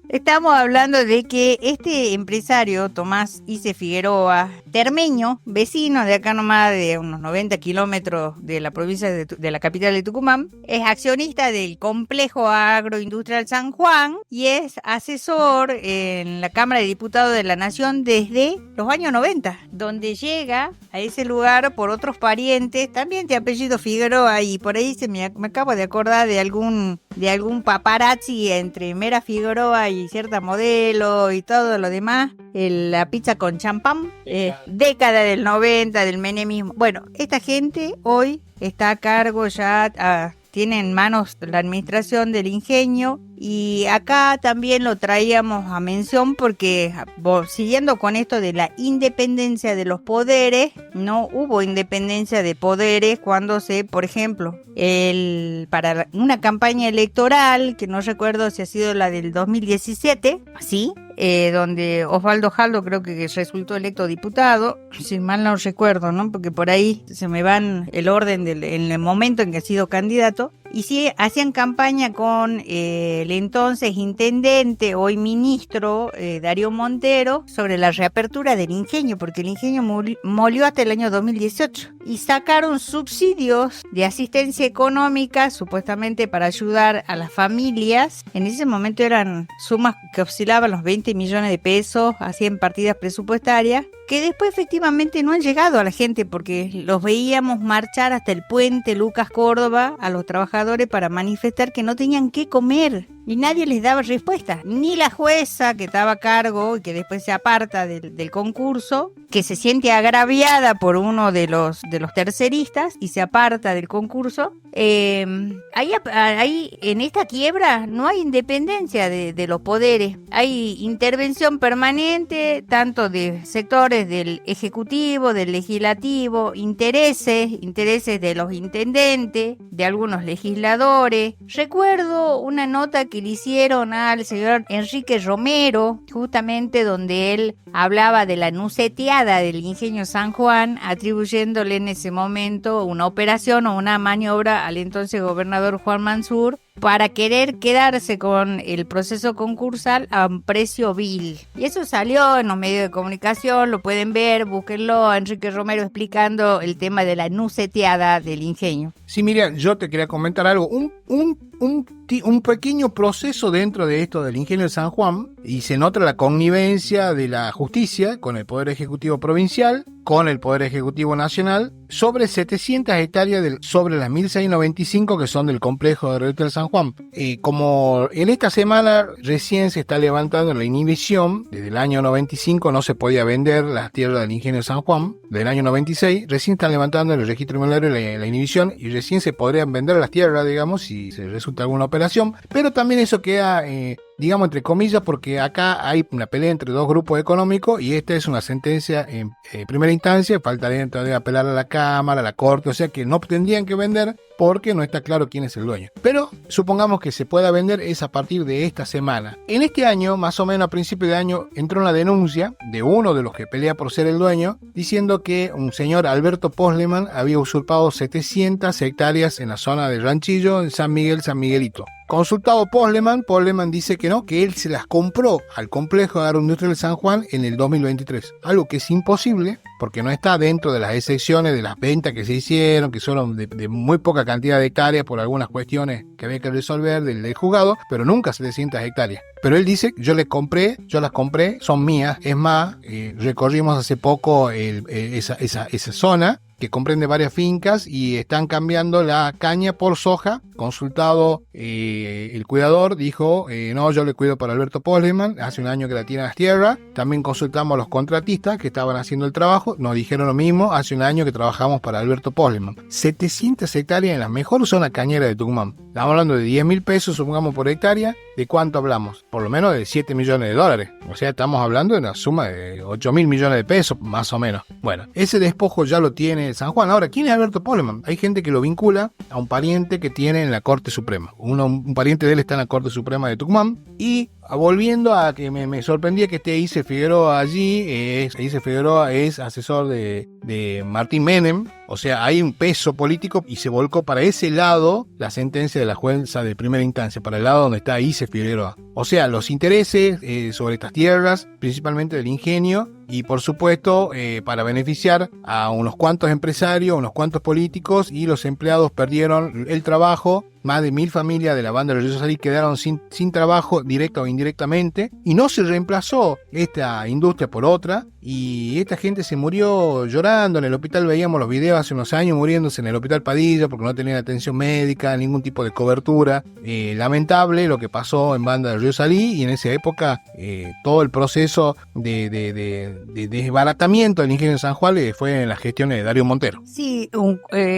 Estamos hablando de que este empresario, Tomás Ice Figueroa, termeño, vecino de acá nomás de unos 90 kilómetros de la provincia de la capital de Tucumán, es accionista del Complejo Agroindustrial San Juan y es asesor en la Cámara de Diputados de la Nación desde los años 90, donde llega a ese lugar por otros parientes, también de apellido Figueroa, y por ahí me acabo de acordar de algún paparazzi entre Mera Figueroa y cierta modelo y todo lo demás, la pizza con champán, década del 90, del menemismo. Bueno, esta gente hoy está a cargo ya, tiene en manos la administración del ingenio, y acá también lo traíamos a mención porque, siguiendo con esto de la independencia de los poderes, no hubo independencia de poderes cuando por ejemplo, para una campaña electoral, que no recuerdo si ha sido la del 2017, ¿sí? Donde Osvaldo Jaldo creo que resultó electo diputado, si mal no recuerdo, ¿no? Porque por ahí se me van el orden en el momento en que ha sido candidato. y sí hacían campaña con el entonces intendente, hoy ministro, Darío Montero, sobre la reapertura del ingenio, porque el ingenio molió hasta el año 2018 y sacaron subsidios de asistencia económica supuestamente para ayudar a las familias. En ese momento eran sumas que oscilaban los 20 millones de pesos, hacían partidas presupuestarias, que después efectivamente no han llegado a la gente porque los veíamos marchar hasta el puente Lucas Córdoba a los trabajadores para manifestar que no tenían qué comer y nadie les daba respuesta, ni la jueza que estaba a cargo y que después se aparta del concurso, que se siente agraviada por uno de los terceristas y se aparta del concurso. Ahí en esta quiebra no hay independencia de los poderes, hay intervención permanente tanto de sectores del ejecutivo, del legislativo, intereses de los intendentes, de algunos legisladores. Recuerdo una nota que le hicieron al señor Enrique Romero, justamente donde él hablaba de la nuceteada del ingenio San Juan, atribuyéndole en ese momento una operación o una maniobra al entonces gobernador Juan Mansur para querer quedarse con el proceso concursal a un precio vil. Y eso salió en los medios de comunicación, lo pueden ver, búsquenlo, a Enrique Romero explicando el tema de la nuceteada del ingenio. Sí, Miriam, yo te quería comentar algo. Un pequeño proceso dentro de esto del ingenio de San Juan, y se nota la connivencia de la justicia con el Poder Ejecutivo Provincial, con el Poder Ejecutivo Nacional, sobre 700 hectáreas sobre las 1695 que son del complejo de Hotel San Juan. Como en esta semana recién se está levantando la inhibición, desde el año 95 no se podía vender las tierras del ingenio de San Juan, del año 96, recién están levantando en el registro inmobiliario la inhibición y recién se podrían vender las tierras, digamos, si se resulta alguna operación, pero también eso queda, digamos, entre comillas, porque acá hay una pelea entre dos grupos económicos y esta es una sentencia en primera instancia, faltaría todavía apelar a la Cámara, a la Corte, o sea que no tendrían que vender porque no está claro quién es el dueño. Pero supongamos que se pueda vender es a partir de esta semana. En este año, más o menos a principio de año, entró una denuncia de uno de los que pelea por ser el dueño, diciendo que un señor Alberto Posleman había usurpado 700 hectáreas en la zona de Ranchillo, en San Miguelito. Consultado Posleman dice que no, que él se las compró al complejo de agroindustrial de San Juan en el 2023. Algo que es imposible porque no está dentro de las excepciones de las ventas que se hicieron, que son de muy poca cantidad de hectáreas por algunas cuestiones que había que resolver del juzgado, pero nunca 700 hectáreas. Pero él dice, yo las compré, son mías. Es más, recorrimos hace poco esa zona que comprende varias fincas y están cambiando la caña por soja. Consultado el cuidador, dijo, no, yo le cuido para Alberto Posleman, hace un año que la tiene las tierras. También consultamos a los contratistas que estaban haciendo el trabajo, nos dijeron lo mismo, hace un año que trabajamos para Alberto Posleman. 700 hectáreas en la mejor zona cañera de Tucumán. Estamos hablando de 10.000 pesos, supongamos, por hectárea. ¿De cuánto hablamos? Por lo menos de 7 millones de dólares. O sea, estamos hablando de una suma de 8.000 millones de pesos, más o menos. Bueno, ese despojo ya lo tiene San Juan. Ahora, ¿quién es Alberto Posleman? Hay gente que lo vincula a un pariente que tiene en la Corte Suprema. Un pariente de él está en la Corte Suprema de Tucumán. Y volviendo a que me sorprendía que esté Ice Figueroa allí, Ice Figueroa es asesor de Martín Menem, o sea, hay un peso político y se volcó para ese lado la sentencia de la jueza de primera instancia, para el lado donde está Ice Figueroa. O sea, los intereses sobre estas tierras, principalmente del ingenio, y por supuesto para beneficiar a unos cuantos empresarios, unos cuantos políticos, y los empleados perdieron el trabajo. Más de 1.000 familias de la banda de Río Salí quedaron sin trabajo, directa o indirectamente, y no se reemplazó esta industria por otra, y esta gente se murió llorando. En el hospital veíamos los videos hace unos años muriéndose en el hospital Padilla porque no tenían atención médica, ningún tipo de cobertura. Lamentable lo que pasó en banda de Río Salí, y en esa época todo el proceso de desbaratamiento del ingenio de San Juan fue en las gestiones de Darío Montero. Sí,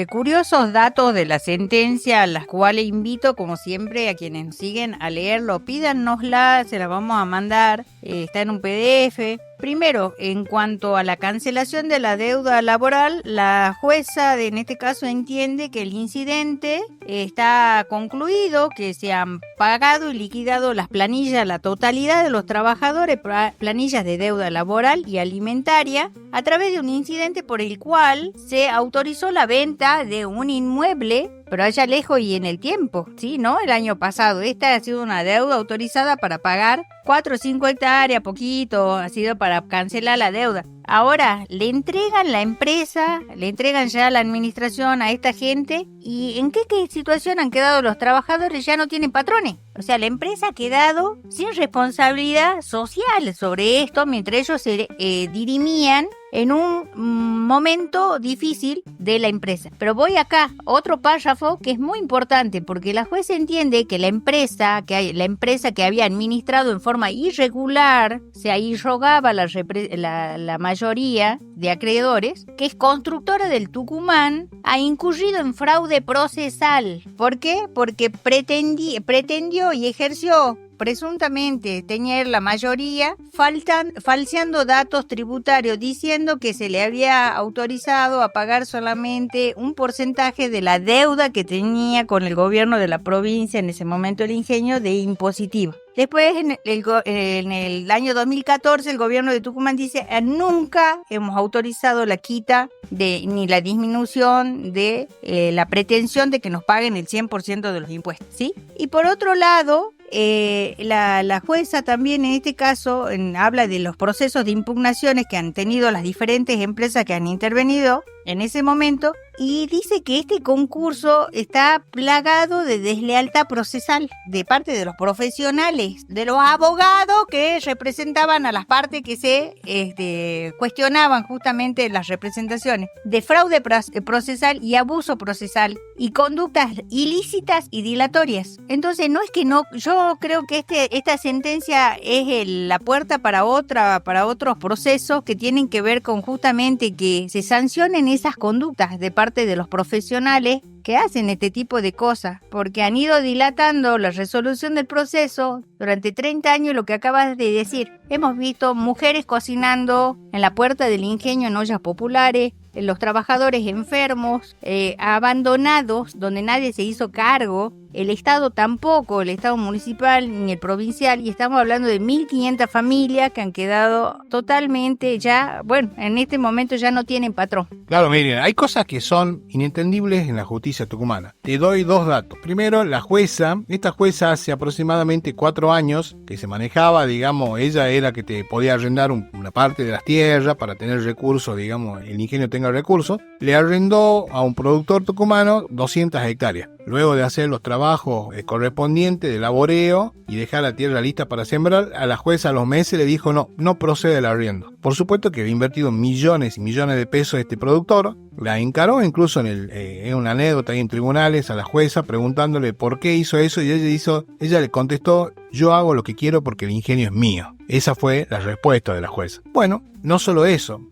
curiosos datos de la sentencia, a las cuales invito, como siempre, a quienes nos siguen a leerlo. Pídanosla, se la vamos a mandar, está en un PDF. Primero, en cuanto a la cancelación de la deuda laboral, la jueza en este caso entiende que el incidente está concluido, que se han pagado y liquidado las planillas, la totalidad de los trabajadores, planillas de deuda laboral y alimentaria, a través de un incidente por el cual se autorizó la venta de un inmueble pero allá lejos y en el tiempo, ¿sí? ¿No? El año pasado. Esta ha sido una deuda autorizada para pagar 4 o 5 hectáreas, poquito, ha sido para cancelar la deuda. Ahora le entregan la empresa, le entregan ya la administración a esta gente. ¿Y en qué situación han quedado los trabajadores? Ya no tienen patrones. O sea, la empresa ha quedado sin responsabilidad social sobre esto mientras ellos se dirimían en un momento difícil de la empresa. Pero voy acá, otro párrafo que es muy importante, porque la jueza entiende que la empresa que había administrado en forma irregular, se irrogaba la mayoría de acreedores, que es Constructora del Tucumán, ha incurrido en fraude procesal. ¿Por qué? Porque pretendió y ejerció presuntamente tener la mayoría, falseando datos tributarios, diciendo que se le había autorizado a pagar solamente un porcentaje de la deuda que tenía con el gobierno de la provincia, en ese momento el ingenio, de impositiva. Después, en el año 2014, el gobierno de Tucumán dice: nunca hemos autorizado la quita ni la disminución de la pretensión de que nos paguen el 100% de los impuestos, ¿sí? Y por otro lado, la jueza también en este caso habla de los procesos de impugnaciones que han tenido las diferentes empresas que han intervenido en ese momento, y dice que este concurso está plagado de deslealtad procesal de parte de los profesionales, de los abogados que representaban a las partes que se cuestionaban justamente las representaciones, de fraude procesal y abuso procesal y conductas ilícitas y dilatorias. Entonces no es que no, yo creo que esta sentencia es la puerta para otros procesos que tienen que ver con justamente que se sancionen esas conductas de parte de los profesionales que hacen este tipo de cosas, porque han ido dilatando la resolución del proceso durante 30 años, lo que acabas de decir. Hemos visto mujeres cocinando en la puerta del ingenio en ollas populares, los trabajadores enfermos, abandonados, donde nadie se hizo cargo, el Estado tampoco, el Estado municipal ni el provincial, y estamos hablando de 1.500 familias que han quedado totalmente ya, bueno, en este momento ya no tienen patrón. Claro, miren, hay cosas que son inentendibles en la justicia tucumana. Te doy 2 datos. Primero, esta jueza hace aproximadamente 4 años que se manejaba, digamos, ella era que te podía arrendar una parte de las tierras para tener recursos, digamos, el ingenio tenga recursos, le arrendó a un productor tucumano 200 hectáreas. Luego de hacer los trabajos correspondientes de laboreo y dejar la tierra lista para sembrar, a la jueza a los meses le dijo no procede el arriendo. Por supuesto que había invertido millones y millones de pesos este productor, la encaró incluso en una anécdota ahí en tribunales a la jueza preguntándole por qué hizo eso, y ella le contestó: yo hago lo que quiero porque el ingenio es mío. Esa fue la respuesta de la jueza. Bueno, no solo eso,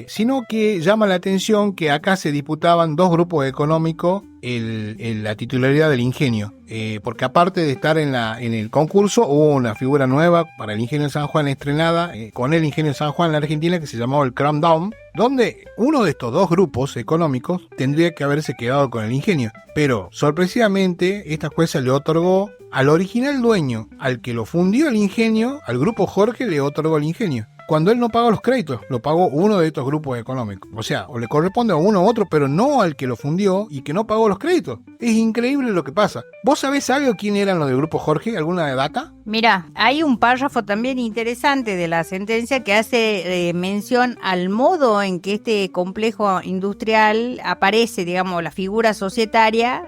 sino que llama la atención que acá se disputaban 2 grupos económicos la titularidad del ingenio, porque aparte de estar en el concurso, hubo una figura nueva para el ingenio de San Juan estrenada con el ingenio de San Juan en la Argentina, que se llamaba el Crown Down, donde uno de estos 2 grupos económicos tendría que haberse quedado con el ingenio, pero sorpresivamente esta jueza le otorgó al original dueño, al que lo fundió el ingenio, al grupo Jorge, le otorgó el ingenio, cuando él no pagó los créditos, lo pagó uno de estos grupos económicos. O sea, o le corresponde a uno u otro, pero no al que lo fundió y que no pagó los créditos. Es increíble lo que pasa. ¿Vos sabés algo quién eran los del grupo Jorge? ¿Alguna data? Mira, hay un párrafo también interesante de la sentencia que hace mención al modo en que este complejo industrial aparece, digamos, la figura societaria,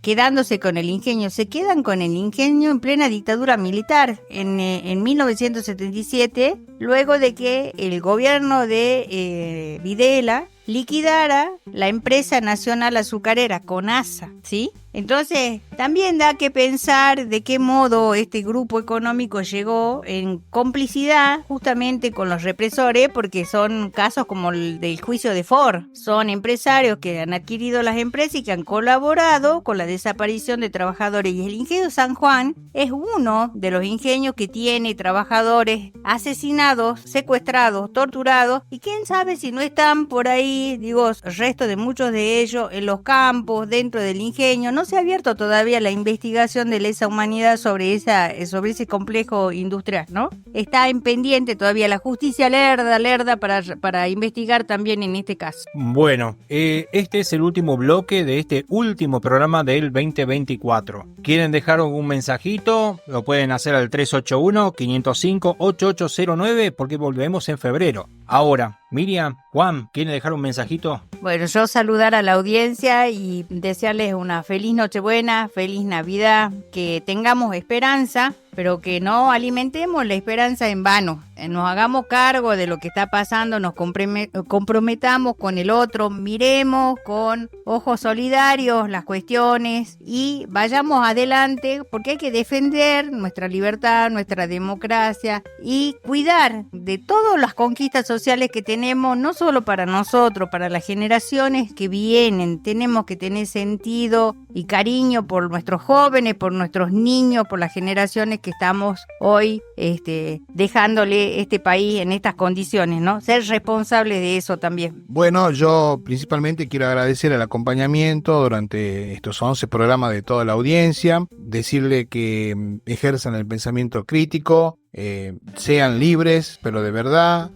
quedándose con el ingenio. Se quedan con el ingenio en plena dictadura militar, en 1977, luego de que el gobierno de Videla liquidara la empresa nacional azucarera, CONASA, ¿sí? Entonces, también da que pensar de qué modo este grupo económico llegó en complicidad justamente con los represores, porque son casos como el del juicio de Ford. Son empresarios que han adquirido las empresas y que han colaborado con la desaparición de trabajadores. Y el ingenio San Juan es uno de los ingenios que tiene trabajadores asesinados, secuestrados, torturados, y quién sabe si no están por ahí, digo, el resto de muchos de ellos en los campos, dentro del ingenio. No se ha abierto todavía la investigación de lesa humanidad sobre ese complejo industrial, ¿no? Está en pendiente todavía la justicia lerda para investigar también en este caso. Bueno, este es el último bloque de este último programa del 2024. ¿Quieren dejar algún mensajito? Lo pueden hacer al 381-505-8809 porque volvemos en febrero. Ahora, Miriam, Juan, ¿quieren dejar un mensajito? Bueno, yo saludar a la audiencia y desearles una feliz Nochebuena, feliz Navidad, que tengamos esperanza, pero que no alimentemos la esperanza en vano. Nos hagamos cargo de lo que está pasando, nos comprometamos con el otro, miremos con ojos solidarios las cuestiones y vayamos adelante, porque hay que defender nuestra libertad, nuestra democracia y cuidar de todas las conquistas sociales que tenemos, no solo para nosotros, para las generaciones que vienen. Tenemos que tener sentido y cariño por nuestros jóvenes, por nuestros niños, por las generaciones que estamos hoy dejándole este país en estas condiciones, ¿no? Ser responsables de eso también. Bueno, yo principalmente quiero agradecer el acompañamiento durante estos 11 programas de toda la audiencia, decirle que ejerzan el pensamiento crítico, sean libres, pero de verdad,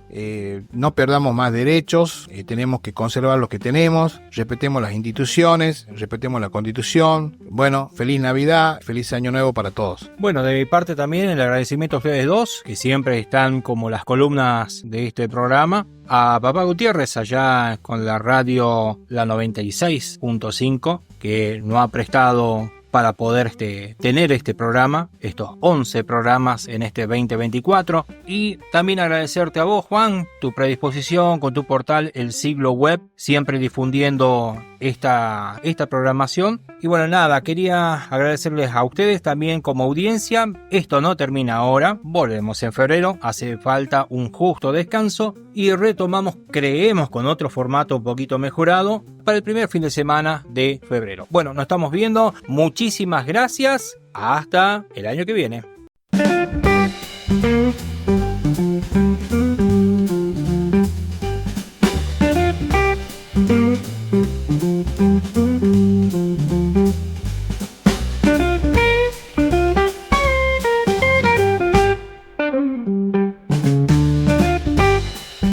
no perdamos más derechos, tenemos que conservar los que tenemos, respetemos las instituciones, respetemos la Constitución. Bueno, feliz Navidad, feliz Año Nuevo para todos. Bueno, de mi parte también el agradecimiento a ustedes dos, que siempre están como las columnas de este programa. A Papá Gutiérrez allá con la radio la 96.5, que nos ha prestado para poder tener este programa, estos 11 programas en este 2024. Y también agradecerte a vos, Juan, tu predisposición con tu portal El Siglo Web, siempre difundiendo esta programación. Y bueno, nada, quería agradecerles a ustedes también como audiencia. Esto no termina ahora, volvemos en febrero, hace falta un justo descanso y retomamos, creemos, con otro formato un poquito mejorado para el primer fin de semana de febrero. Bueno, nos estamos viendo, muchísimas gracias, hasta el año que viene.